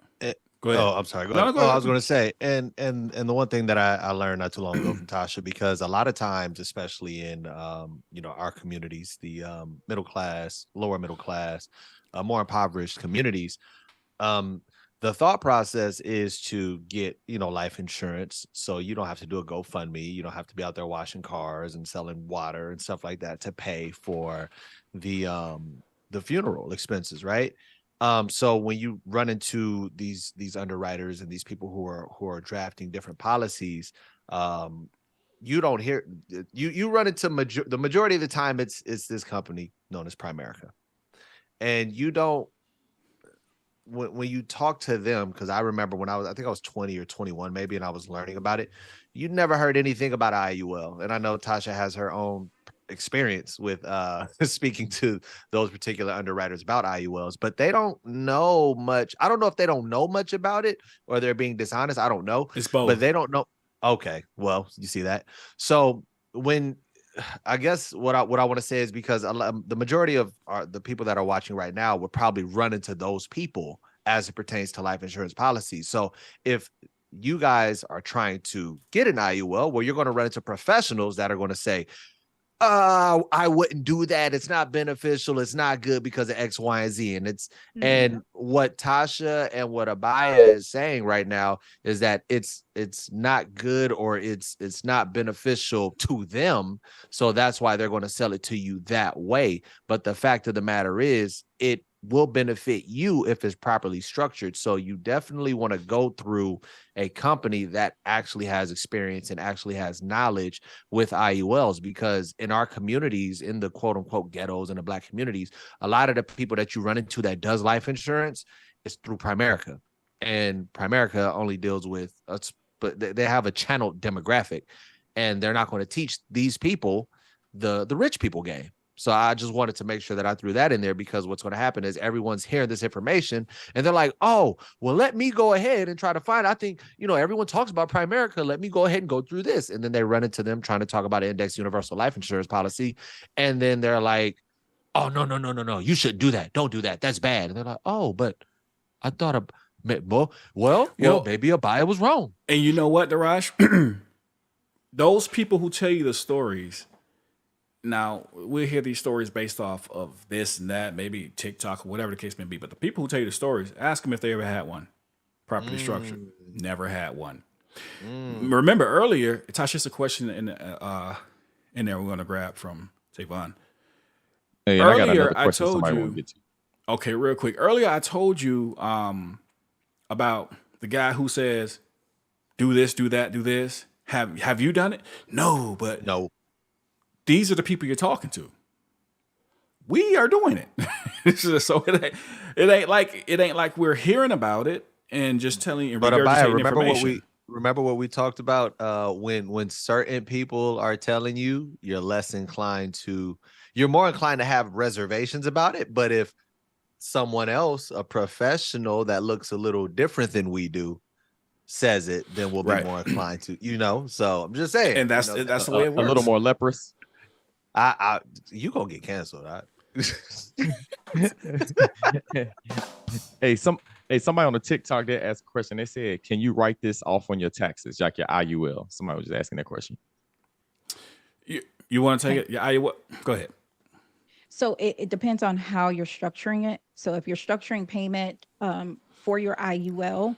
Go ahead. Oh, I'm sorry. Go ahead. I was going to say, and the one thing that I learned not too long ago from Tasha, because a lot of times, especially in our communities, the middle class, lower middle class, more impoverished communities, the thought process is to get life insurance, so you don't have to do a GoFundMe, you don't have to be out there washing cars and selling water and stuff like that to pay for the funeral expenses, right? So when you run into these underwriters and these people who are drafting different policies, you don't hear you run into the majority of the time it's this company known as Primerica, and you don't when you talk to them, because I remember when I think I was 20 or 21 maybe, and I was learning about it, you never heard anything about IUL, and I know Tasha has her own experience with speaking to those particular underwriters about IULs, but they don't know much. I don't know if they don't know much about it or they're being dishonest. I don't know. It's both. But they don't know. Okay, well, you see that. So I guess what I want to say is, because the majority of the people that are watching right now would probably run into those people as it pertains to life insurance policies. So if you guys are trying to get an IUL, well, you're going to run into professionals that are going to say, I wouldn't do that. It's not beneficial. It's not good because of X, Y, and Z. And and what Tasha and what Abaya is saying right now is that it's not good, or it's not beneficial to them. So that's why they're going to sell it to you that way. But the fact of the matter is, it will benefit you if it's properly structured. So you definitely want to go through a company that actually has experience and actually has knowledge with IULs, because in our communities, in the quote unquote ghettos and the Black communities, a lot of the people that you run into that does life insurance is through Primerica, and Primerica only deals with us, but they have a channeled demographic, and they're not going to teach these people the rich people game. So I just wanted to make sure that I threw that in there, because what's going to happen is everyone's hearing this information and they're like, oh, well, let me go ahead and try to find, I think, everyone talks about Primerica. Let me go ahead and go through this. And then they run into them trying to talk about an index universal life insurance policy. And then they're like, oh, no. You shouldn't do that. Don't do that. That's bad. And they're like, oh, but I thought, well, maybe a buyer was wrong. And you know what, Daraj? Those people who tell you the stories, now, we'll hear these stories based off of this and that, maybe TikTok or whatever the case may be. But the people who tell you the stories, ask them if they ever had one properly structured. Never had one. Remember earlier, Tasha, just a question in there we're going to grab from Tavon. Hey, earlier, I told you. Okay, real quick. Earlier, I told you about the guy who says, "Do this, do that, do this." Have you done it? No, but no. These are the people you're talking to. We are doing it. So it ain't like we're hearing about it and just telling you. But Abaya, remember what we talked about when certain people are telling you, you're more inclined to have reservations about it. But if someone else, a professional that looks a little different than we do, says it, then we'll be more inclined to, So I'm just saying. And that's the way it works. A little more leprous. You gonna get canceled. Hey, somebody on the TikTok there asked a question. They said, "Can you write this off on your taxes, like your IUL?" Somebody was just asking that question. You want to take it? Yeah, IUL. Go ahead. So it depends on how you're structuring it. So if you're structuring payment for your IUL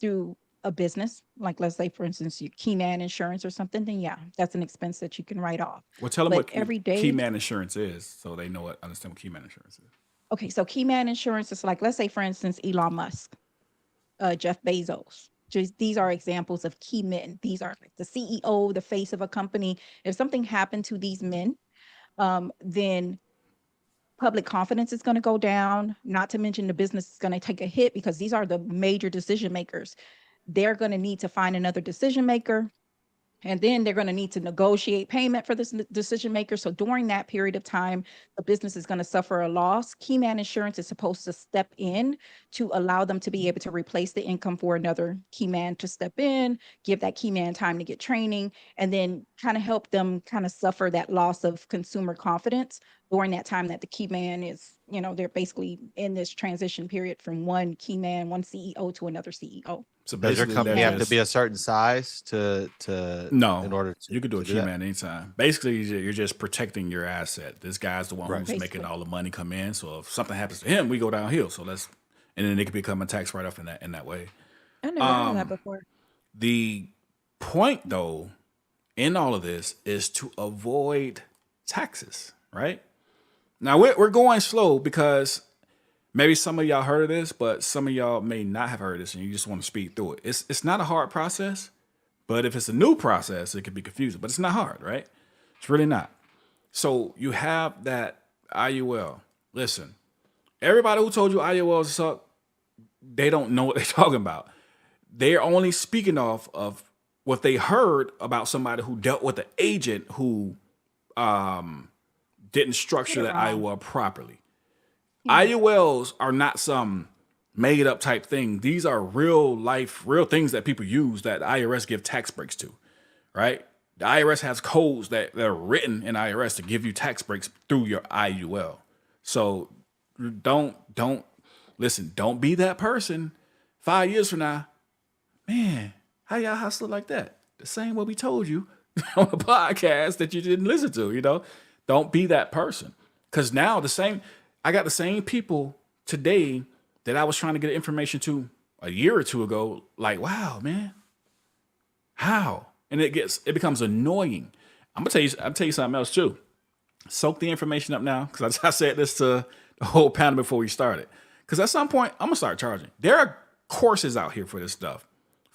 through a business, like let's say, for instance, your Keyman Insurance or something, then yeah, that's an expense that you can write off. Well, tell them what Keyman Insurance is, so they understand what Keyman Insurance is. Okay, so Keyman Insurance is like, let's say, for instance, Elon Musk, Jeff Bezos. These are examples of key men. These are like the CEO, the face of a company. If something happened to these men, then public confidence is going to go down. Not to mention the business is going to take a hit, because these are the major decision makers. They're going to need to find another decision maker, and then they're going to need to negotiate payment for this decision maker. So during that period of time, the business is going to suffer a loss. Keyman Insurance is supposed to step in to allow them to be able to replace the income for another Keyman to step in, give that Keyman time to get training, and then kind of help them kind of suffer that loss of consumer confidence during that time that the Keyman is, they're basically in this transition period from one Keyman, one CEO to another CEO. So does your company have to be a certain size to no? In order to you could do a Keyman anytime. Basically, you're just protecting your asset. This guy's the one who's making all the money come in. So if something happens to him, we go downhill. So and then it could become a tax write-off in that way. I never heard that before. The point, though, in all of this is to avoid taxes, right? Now we're going slow because maybe some of y'all heard of this, but some of y'all may not have heard this, and you just want to speed through it. It's not a hard process, but if it's a new process, it can be confusing. But it's not hard, right? It's really not. So you have that IUL. Listen, everybody who told you IULs suck, they don't know what they're talking about. They're only speaking off of what they heard about somebody who dealt with an agent who didn't structure the IUL properly. IULs are not some made up type thing. These are real things that people use that the IRS give tax breaks to, right? The IRS has codes that are written in IRS to give you tax breaks through your IUL. So don't be that person 5 years from now. Man, how y'all hustle like that? The same way we told you on a podcast that you didn't listen to, you know? Don't be that person. Because now I got the same people today that I was trying to get information to a year or two ago. Like, wow, man, how? And it becomes annoying. I'll tell you something else too. Soak the information up now, because I said this to the whole panel before we started. Because at some point, I'm gonna start charging. There are courses out here for this stuff,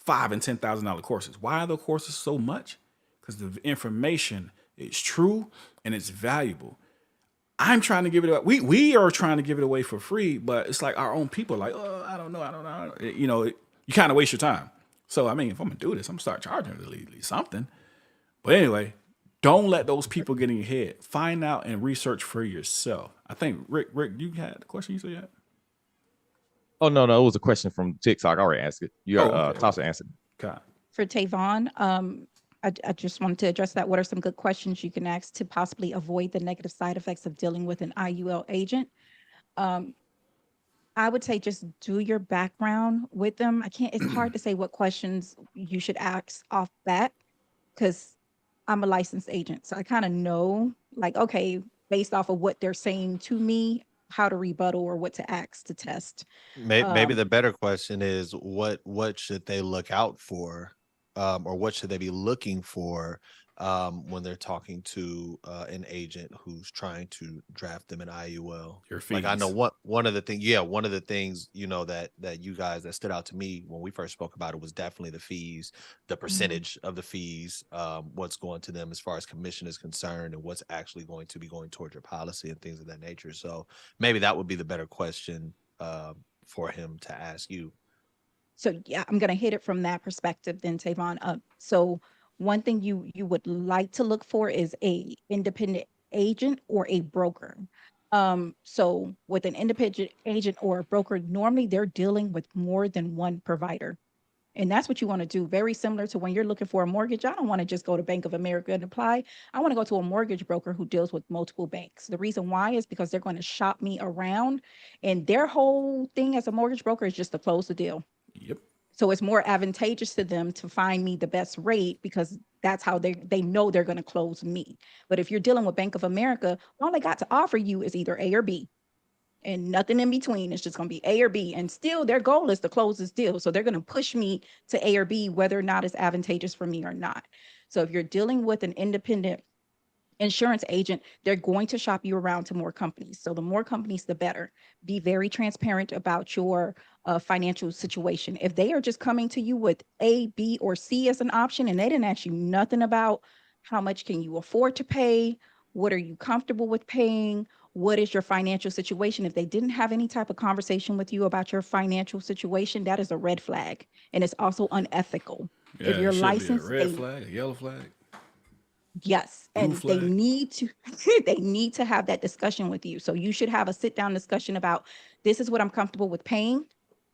$5,000 and $10,000 courses. Why are the courses so much? Because the information is true and it's valuable. I'm trying to give it away. We are trying to give it away for free, but it's like our own people are like, oh, I don't know. You know, you kind of waste your time. So, I mean, if I'm going to do this, I'm going to start charging at least something. But anyway, don't let those people get in your head. Find out and research for yourself. I think, Rick, you had the question you said you had? Oh, no, it was a question from TikTok. I already asked it. Tasha answered. Okay. For Tavon, I just wanted to address that. What are some good questions you can ask to possibly avoid the negative side effects of dealing with an IUL agent? I would say just do your background with them. It's hard to say what questions you should ask off bat, because I'm a licensed agent. So I kind of know, like, okay, based off of what they're saying to me, how to rebuttal or what to ask to test. Maybe the better question is what should they look out for, or what should they be looking for when they're talking to an agent who's trying to draft them an IUL. Your fees. Like I know one of the things, you know, that you guys that stood out to me when we first spoke about it was definitely the fees, the percentage of the fees, what's going to them as far as commission is concerned, and what's actually going to be going towards your policy and things of that nature. So maybe that would be the better question for him to ask you. So yeah, I'm gonna hit it from that perspective then, Tavon. So one thing you would like to look for is a independent agent or a broker. So with an independent agent or a broker, normally they're dealing with more than one provider. And that's what you want to do. Very similar to when you're looking for a mortgage. I don't want to just go to Bank of America and apply. I want to go to a mortgage broker who deals with multiple banks. The reason why is because they're going to shop me around, and their whole thing as a mortgage broker is just to close the deal. Yep. So it's more advantageous to them to find me the best rate, because that's how they know they're going to close me. But if you're dealing with Bank of America, all they got to offer you is either A or B, and nothing in between. It's just going to be A or B. And still their goal is to close this deal. So they're going to push me to A or B, whether or not it's advantageous for me or not. So if you're dealing with an independent insurance agent, they're going to shop you around to more companies. So the more companies, the better. Be very transparent about your financial situation. If they are just coming to you with A, B, or C as an option, and they didn't ask you nothing about how much can you afford to pay, what are you comfortable with paying, what is your financial situation? If they didn't have any type of conversation with you about your financial situation, that is a red flag. And it's also unethical. Yeah, if you're it should licensed, be a red flag, a yellow flag. yes, and Blue they flag. need to they need to have that discussion with you. So you should have a sit down discussion about, this is what I'm comfortable with paying.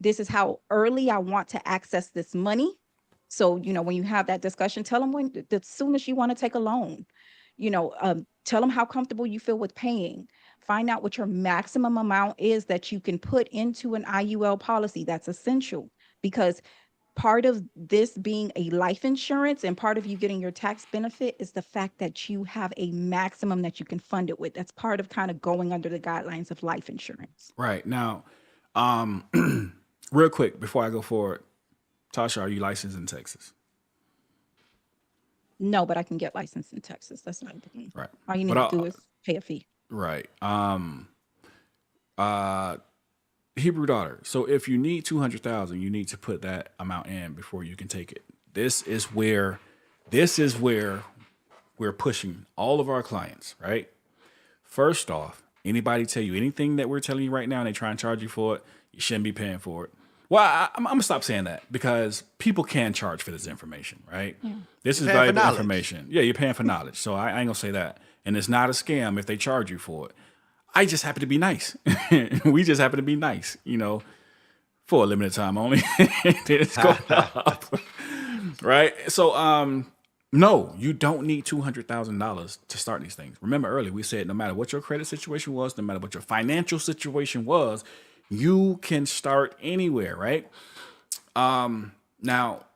This is how early I want to access this money. So, you know, when you have that discussion, tell them when the soonest you want to take a loan. You know, tell them how comfortable you feel with paying. Find out what your maximum amount is that you can put into an IUL policy. That's essential, because part of this being a life insurance and part of you getting your tax benefit is the fact that you have a maximum that you can fund it with. That's part of kind of going under the guidelines of life insurance. Right. Now, real quick before I go forward, Tasha, are you licensed in Texas? No, but I can get licensed in Texas. That's not a thing. Right. All you need But to do is pay a fee. Right. Hebrew daughter. So if you need 200,000, you need to put that amount in before you can take it. This is where we're pushing all of our clients, right? First off, anybody tell you anything that we're telling you right now and they try and charge you for it, you shouldn't be paying for it. Well, I'm going to stop saying that, because people can charge for this information, right? Yeah. This is valuable information. Yeah, you're paying for knowledge. So I ain't going to say that. And it's not a scam if they charge you for it. I just happen to be nice. We just happen to be nice, you know, for a limited time only. It's going up. Right? So, no, you don't need $200,000 to start these things. Remember earlier, we said no matter what your credit situation was, no matter what your financial situation was, you can start anywhere, right? Now,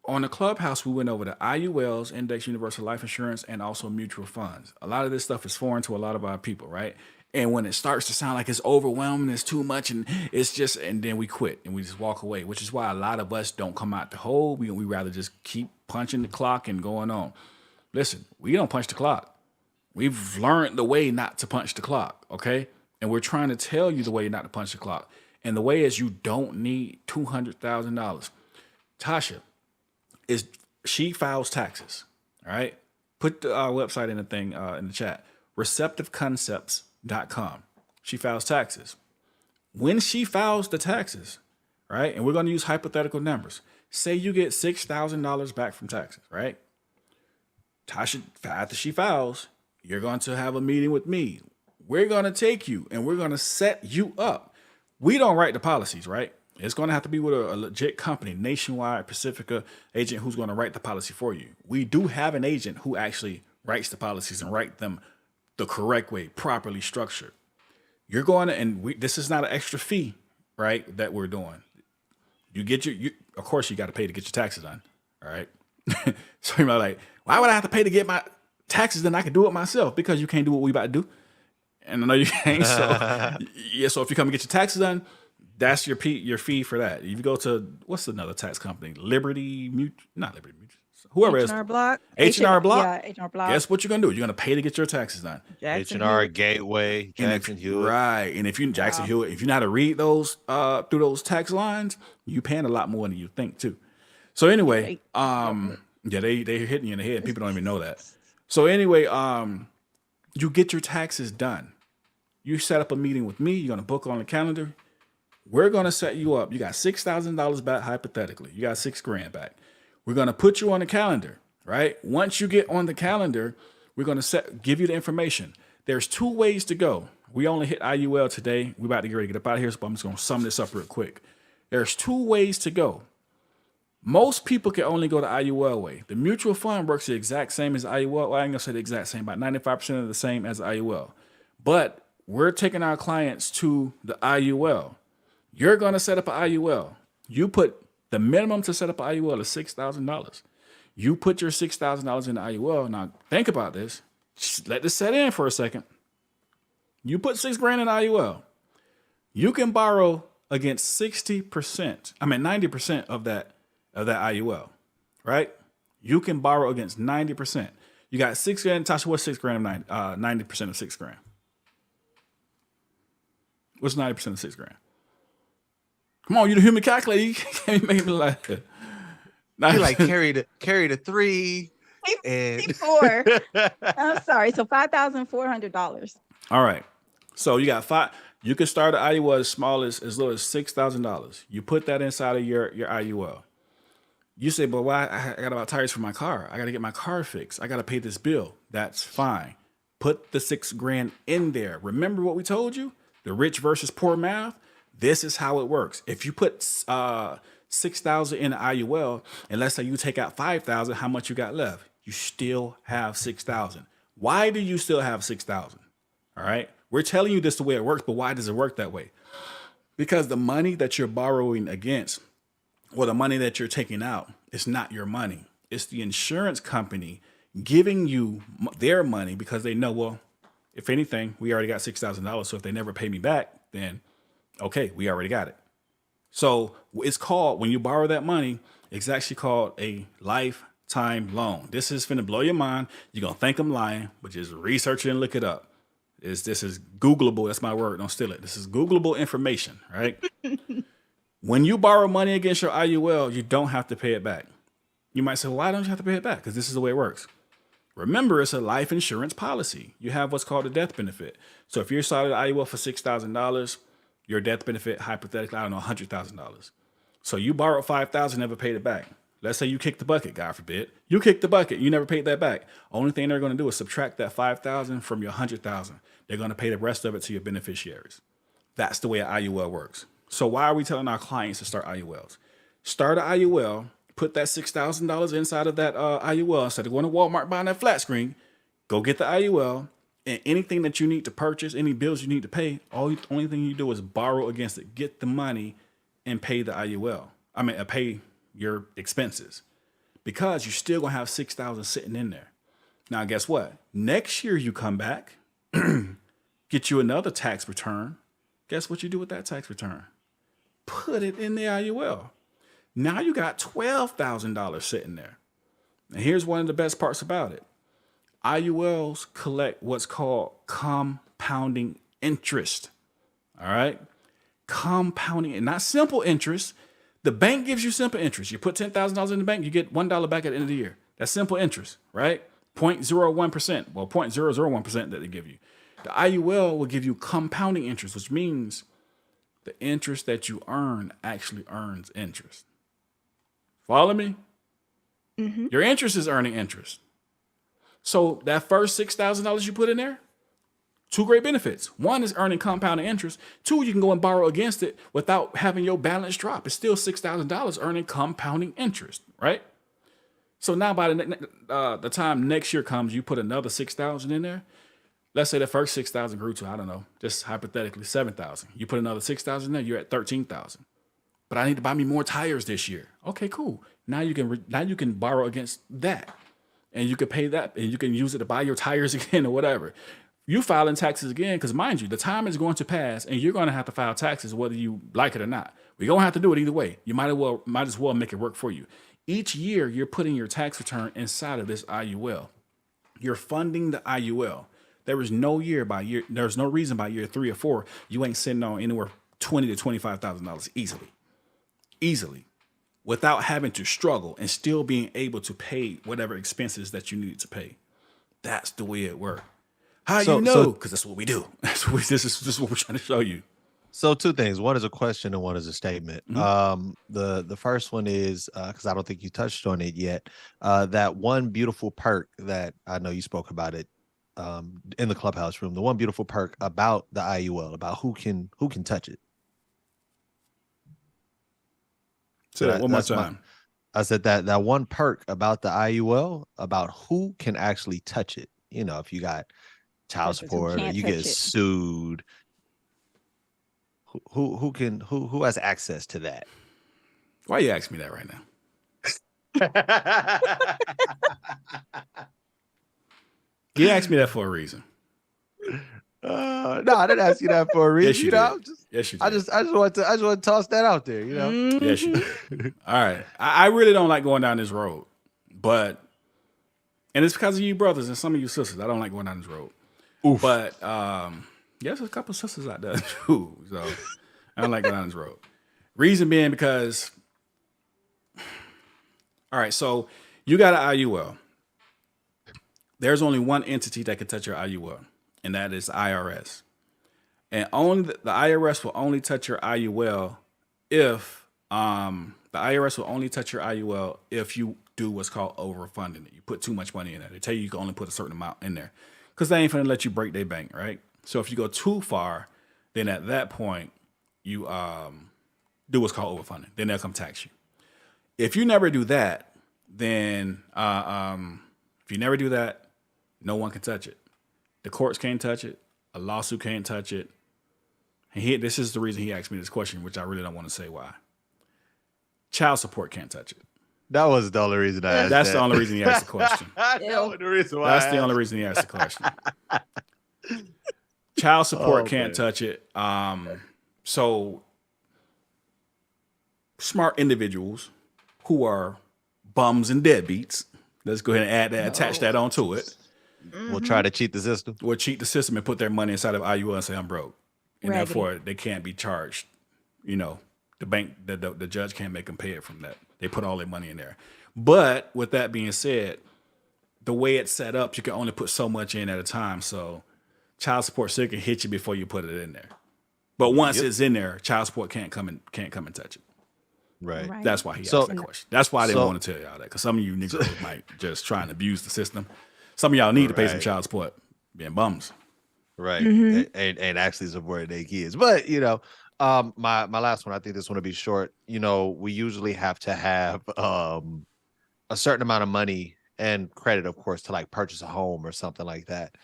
On the Clubhouse, we went over the IULs, Index Universal Life Insurance, and also mutual funds. A lot of this stuff is foreign to a lot of our people, right? And when it starts to sound like it's overwhelming, it's too much, and it's just, and then we quit and we just walk away, which is why a lot of us don't come out the hole. We rather just keep punching the clock and going on. Listen, we don't punch the clock. We've learned the way not to punch the clock, okay? And we're trying to tell you the way not to punch the clock. And the way is you don't need $200,000. Tasha, she files taxes, all right? Put the website in the thing in the chat, receptiveconcepts.com. She files taxes. When she files the taxes, right, and we're going to use hypothetical numbers, say you get $6,000 back from taxes, right? Tasha, after she files, you're going to have a meeting with me. We're going to take you and we're going to set you up. We don't write the policies, right? It's going to have to be with a legit company, Nationwide, Pacifica agent who's going to write the policy for you. We do have an agent who actually writes the policies and write them the correct way, properly structured. You're going to, and this is not an extra fee, right, that we're doing. You get of course, you got to pay to get your taxes done, all right? So you're like, why would I have to pay to get my taxes? Then I can do it myself, because you can't do what we about to do. And I know you can't. So yeah, so if you come and get your taxes done, that's your fee for that. If you go to, what's another tax company? Not Liberty Mutual. Whoever it is. H&R Block. H&R Block. Yeah, H&R Block. Guess what you're going to do? You're going to pay to get your taxes done. H&R, Gateway, Jackson Hewitt. Right. And if you Jackson Hewitt, if you know how to read those through those tax lines, you paying a lot more than you think too. So anyway, yeah, they're hitting you in the head. People don't even know that. So anyway, you get your taxes done. You set up a meeting with me. You're going to book on the calendar. We're going to set you up. You got $6,000 back, hypothetically. You got $6,000 back. We're going to put you on the calendar, right? Once you get on the calendar, we're going to give you the information. There's 2 ways to go. We only hit IUL today. We're about to get ready to get up out of here, so I'm just going to sum this up real quick. There's 2 ways to go. Most people can only go the IUL way. The mutual fund works the exact same as IUL. Well, I ain't going to say the exact same, about 95% of the same as IUL. But we're taking our clients to the IUL. You're going to set up an IUL. You put the minimum to set up an IUL is $6,000. You put your $6,000 in the IUL. Now, think about this. Just let this set in for a second. You put $6,000 in IUL. You can borrow against 90% of that IUL, right? You can borrow against 90%. You got $6,000. Tasha, what's $6,000 of 90% of $6,000? What's 90% of $6,000? Come on, you the human calculator. You can't make me like that. You like carry the 3 and 4. I'm sorry. So $5,400. All right. So you got 5. You can start an IUL as small as low as $6,000. You put that inside of your IUL. You say, but why? I got to buy tires for my car. I got to get my car fixed. I got to pay this bill. That's fine. Put the $6,000 in there. Remember what we told you? The rich versus poor math. This is how it works. If you put $6,000 in an IUL, and let's say you take out $5,000, how much you got left? You still have $6,000. Why do you still have $6,000? All right. We're telling you this the way it works, but why does it work that way? Because the money that you're borrowing against, or the money that you're taking out, is not your money. It's the insurance company giving you their money because they know, well, if anything, we already got $6,000. So if they never pay me back, then okay, we already got it. So it's called, when you borrow that money, it's actually called a lifetime loan. This is finna blow your mind. You're going to think I'm lying, but just research it and look it up. This is Googleable. That's my word. Don't steal it. This is Googleable information, right? When you borrow money against your IUL, you don't have to pay it back. You might say, well, why don't you have to pay it back? Because this is the way it works. Remember, it's a life insurance policy. You have what's called a death benefit. So if you're started IUL for $6,000, your death benefit, hypothetically, I don't know, $100,000. So you borrowed $5,000, never paid it back. Let's say you kicked the bucket, God forbid. You kicked the bucket, you never paid that back. Only thing they're going to do is subtract that $5,000 from your $100,000. They're going to pay the rest of it to your beneficiaries. That's the way an IUL works. So why are we telling our clients to start IULs? Start an IUL, put that $6,000 inside of that IUL. Instead of going to Walmart buying that flat screen, go get the IUL. And anything that you need to purchase, any bills you need to pay, only thing you do is borrow against it. Get the money and pay the IUL. Pay your expenses. because you're still gonna have 6,000 sitting in there. Now, guess what? Next year you come back, get you another tax return. Guess what you do with that tax return? Put it in the IUL. Now you got $12,000 sitting there. And here's one of the best parts about it. IULs collect what's called compounding interest. All right? Compounding, and not simple interest. The bank gives you simple interest. You put $10,000 in the bank, you get $1 back at the end of the year. That's simple interest, right? 0.01%. Well, 0.001% that they give you. The IUL will give you compounding interest, which means the interest that you earn actually earns interest. Follow me? Mm-hmm. Your interest is earning interest. So that first $6,000 you put in there, two great benefits. One is earning compounding interest. Two, you can go and borrow against it without having your balance drop. It's still $6,000 earning compounding interest, right? So now by the time next year comes, you put another 6,000 in there. Let's say the first 6,000 grew to, I don't know, just hypothetically 7,000. You put another 6,000 in there, you're at 13,000. But I need to buy me more tires this year. Okay, cool. Now you can borrow against that, and you can pay that, and you can use it to buy your tires again or whatever. You filing taxes again, because mind you, the time is going to pass, and you're going to have to file taxes whether you like it or not. We're going to have to do it either way. You might as well make it work for you. Each year, you're putting your tax return inside of this IUL. You're funding the IUL. There is no there's no reason by year 3 or 4 you ain't sitting on anywhere $20,000 to $25,000 easily, without having to struggle and still being able to pay whatever expenses that you need to pay. That's the way it works. How you know? Because that's what we do. This is what we're trying to show you. So two things. One is a question and one is a statement. Mm-hmm. The first one is because I don't think you touched on it yet. That one beautiful perk that I know you spoke about it in the clubhouse room. The one beautiful perk about the IUL, about who can touch it. Say that one more time. I said that one perk about the IUL, about who can actually touch it. You know, if you got child support or you get sued, who has access to that? Why you ask me that right now? You asked me that for a reason. No, I didn't ask you that for a reason. Yes, you did. Yes, you did. I just want to toss that out there. You know. Mm-hmm. Yes, you did. All right. I really don't like going down this road, and it's because of you brothers and some of you sisters. I don't like going down this road. Oof. But there's a couple of sisters out there too, so I don't like going down this road. Reason being because, all right, so you got an IUL. There's only one entity that can touch your IUL, and that is IRS. And only the IRS will only touch your IUL if you do what's called overfunding it. You put too much money in there. They tell you can only put a certain amount in there because they ain't finna let you break their bank, right? So if you go too far, then at that point you do what's called overfunding. Then they'll come tax you. If you never do that, then no one can touch it. The courts can't touch it. A lawsuit can't touch it. And this is the reason he asked me this question, which I really don't want to say why. Child support can't touch it. That was the only reason I asked. That's the only reason he asked the question. That's the only reason he asked the question. Child support can't touch it. So smart individuals who are bums and deadbeats, let's go ahead and attach that onto it. We'll try to cheat the system. Will cheat the system and put their money inside of IUL and say I'm broke, and therefore they can't be charged. You know, the bank, the judge can't make them pay it from that. They put all their money in there. But with that being said, the way it's set up, you can only put so much in at a time. So child support still can hit you before you put it in there. But once it's in there, child support can't come and touch it. Right. That's why he asked that question. That's why I didn't want to tell y'all that, because some of you niggas might just try and abuse the system. Some of y'all need to pay some child support, being bums. Right. Mm-hmm. And actually support their kids. But, you know, my last one, I think this one will be short. You know, we usually have to have a certain amount of money and credit, of course, to like purchase a home or something like that.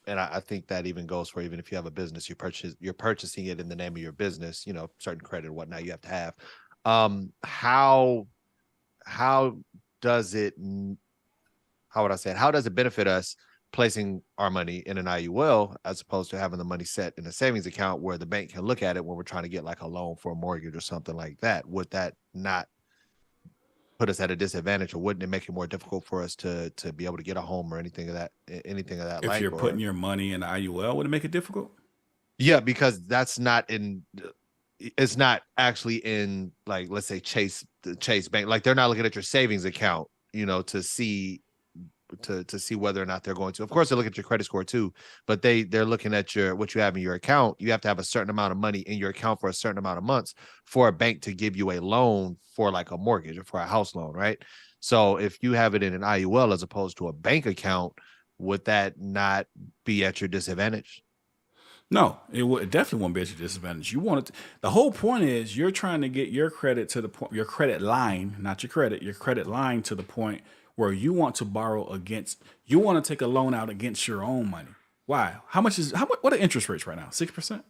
And I think that even goes for even if you have a business, you're purchasing it in the name of your business, you know, certain credit and whatnot you have to have. how does it, how would I say it? How does it benefit us placing our money in an IUL as opposed to having the money set in a savings account where the bank can look at it when we're trying to get like a loan for a mortgage or something like that? Would that not put us at a disadvantage, or wouldn't it make it more difficult for us to be able to get a home or anything of that If like? you're Or putting your money in IUL, would it make it difficult? yeah, because that's not in, it's not actually in, like, let's say the Chase Bank. Like, they're not looking at your savings account, to see whether or not they're going to. Of course, they look at your credit score too, but they're looking at what you have in your account. You have to have a certain amount of money in your account for a certain amount of months for a bank to give you a loan for like a mortgage or for a house loan, right? So if you have it in an IUL as opposed to a bank account, would that not be at your disadvantage? No, it definitely won't be at your disadvantage. You want it. The whole point is you're trying to get your credit to the point, your credit line, not your credit line to the point where you want to borrow against. You want to take a loan out against your own money. Why? What are interest rates right now? 6%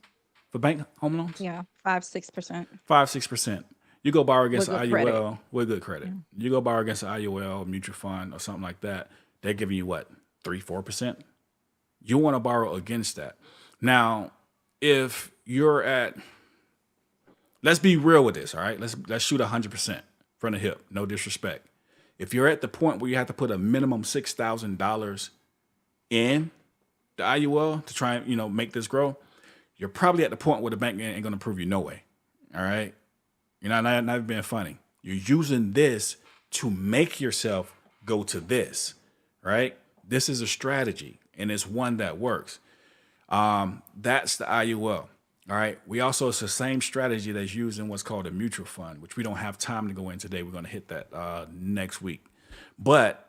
for bank home loans. Yeah, 5-6% 5-6%. You go borrow against with an good credit. IUL with good credit. Yeah. You go borrow against an IUL mutual fund or something like that. They're giving you what, 3-4%. You want to borrow against that. Now, if you're at, let's be real with this, all right? Let's shoot 100% from the hip. No disrespect. If you're at the point where you have to put a minimum $6,000 in the IUL to try and make this grow, you're probably at the point where the bank ain't going to approve you no way. All right, you're not being funny. You're using this to make yourself go to this, right? This is a strategy, and it's one that works. That's the IUL. All right. It's the same strategy that's used in what's called a mutual fund, which we don't have time to go in today. We're going to hit that next week. But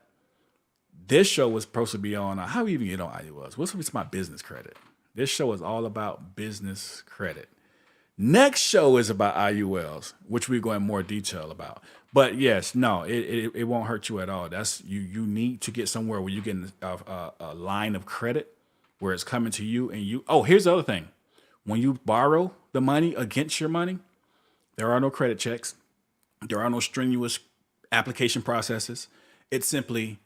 this show was supposed to be on how we even get on IULs. What's my business credit? This show is all about business credit. Next show is about IULs, which we go in more detail about. But yes, no, it won't hurt you at all. That's you need to get somewhere where you get a line of credit where it's coming to you and you. Oh, here's the other thing. When you borrow the money against your money, there are no credit checks. There are no strenuous application processes. It's simply,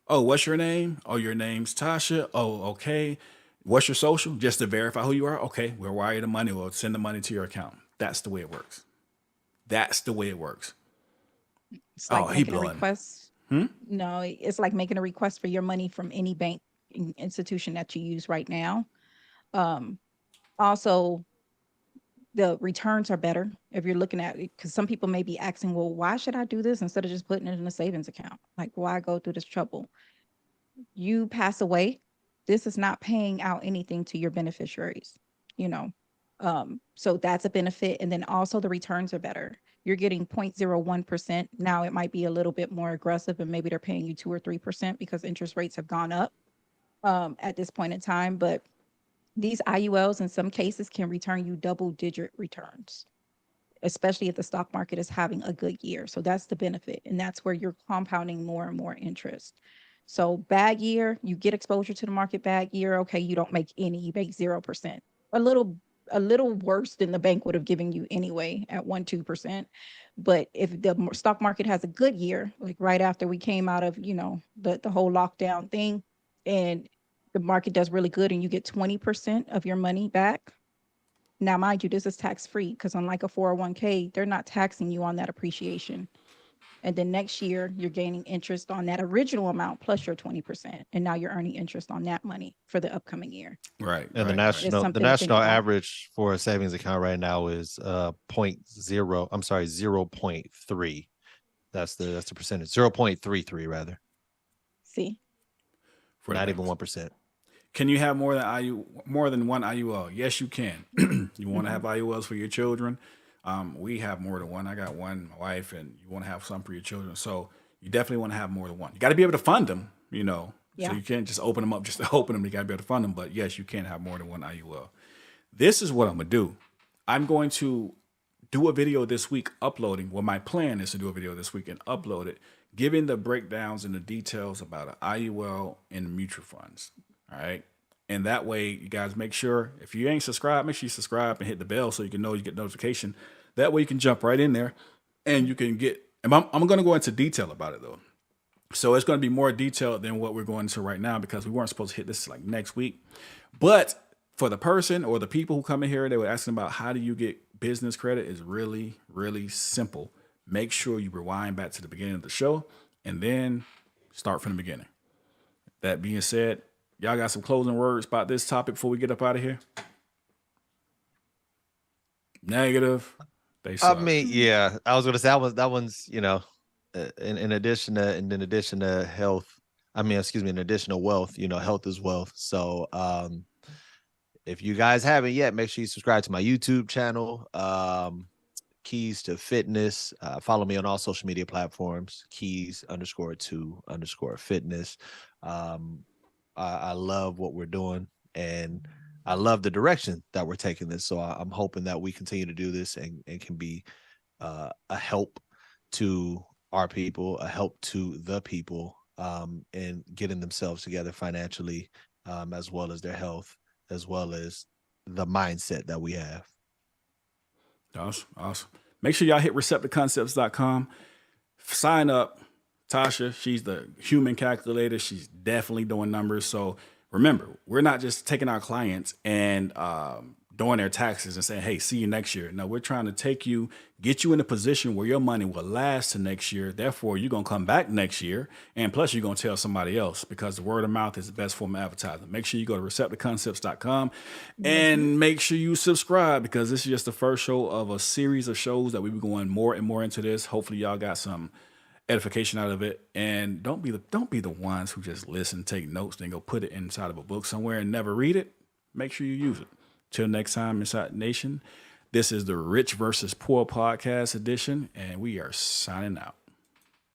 oh, what's your name? Oh, your name's Tasha. Oh, okay. What's your social? Just to verify who you are. Okay, we'll wire you the money. We'll send the money to your account. That's the way it works. That's the way it works. It's like he making a blowing. request. No, it's like making a request for your money from any bank institution that you use right now. Also, the returns are better if you're looking at it, because some people may be asking, well, why should I do this instead of just putting it in a savings account? Like, why go through this trouble? You pass away, this is not paying out anything to your beneficiaries, so that's a benefit. And then also the returns are better. You're getting 0.01%. Now it might be a little bit more aggressive and maybe they're paying you 2 or 3% because interest rates have gone up at this point in time. But these IULs in some cases can return you double-digit returns, especially if the stock market is having a good year. So that's the benefit. And that's where you're compounding more and more interest. So bad year, you get exposure to the market. Bad year, okay, you don't make any, you make 0%. A little worse than the bank would have given you anyway at 1-2%. But if the stock market has a good year, like right after we came out of, the whole lockdown thing, and the market does really good and you get 20% of your money back. Now, mind you, this is tax-free because unlike a 401k, they're not taxing you on that appreciation. And then next year, you're gaining interest on that original amount plus your 20%. And now you're earning interest on that money for the upcoming year. Right. And right, the national It's something to think about. average for a savings account right now is 0.3. That's the percentage. 0.33 rather. See? For Not the even banks. 1%. Can you have more than one IUL? Yes, you can. You want to have IULs for your children? We have more than one. I got one, my wife, and you want to have some for your children. So you definitely want to have more than one. You got to be able to fund them, Yeah. So you can't just open them up just to open them. You got to be able to fund them. But yes, you can have more than one IUL. This is what I'm going to do. I'm going to do a video this week uploading. Well, my plan is to do a video this week and upload it, giving the breakdowns and the details about an IUL and mutual funds. All right. And that way, you guys make sure, if you ain't subscribed, make sure you subscribe and hit the bell so you can know you get notification. That way you can jump right in there and you can get And I'm going to go into detail about it though. So it's going to be more detailed than what we're going into right now because we weren't supposed to hit this like next week. But for the person or the people who come in here, they were asking about how do you get business credit is really, really simple. Make sure you rewind back to the beginning of the show and then start from the beginning. That being said, y'all got some closing words about this topic before we get up out of here? Negative. They suck. I mean, yeah, I was gonna say that one's, you know, in addition to health, I mean, excuse me, in addition to wealth, you know, health is wealth. So if you guys haven't yet, make sure you subscribe to my YouTube channel, Keys to Fitness. Follow me on all social media platforms, keys_to_fitness. I love what we're doing, and I love the direction that we're taking this. So I'm hoping that we continue to do this and can be a help to our people, a help to the people in getting themselves together financially, as well as their health, as well as the mindset that we have. Awesome. Make sure y'all hit receptiveconcepts.com. Sign up. Tasha, she's the human calculator. She's definitely doing numbers. So remember, we're not just taking our clients and doing their taxes and saying, hey, see you next year. No, we're trying to get you in a position where your money will last to next year. Therefore, you're going to come back next year. And plus, you're going to tell somebody else because the word of mouth is the best form of advertising. Make sure you go to receptiveconcepts.com and make sure you subscribe because this is just the first show of a series of shows that we'll be going more and more into this. Hopefully, y'all got some edification out of it. And don't be the ones who just listen, take notes, then go put it inside of a book somewhere and never read it. Make sure you use it. Till next time, Inside Nation, this is the Rich versus Poor podcast edition, and we are signing out.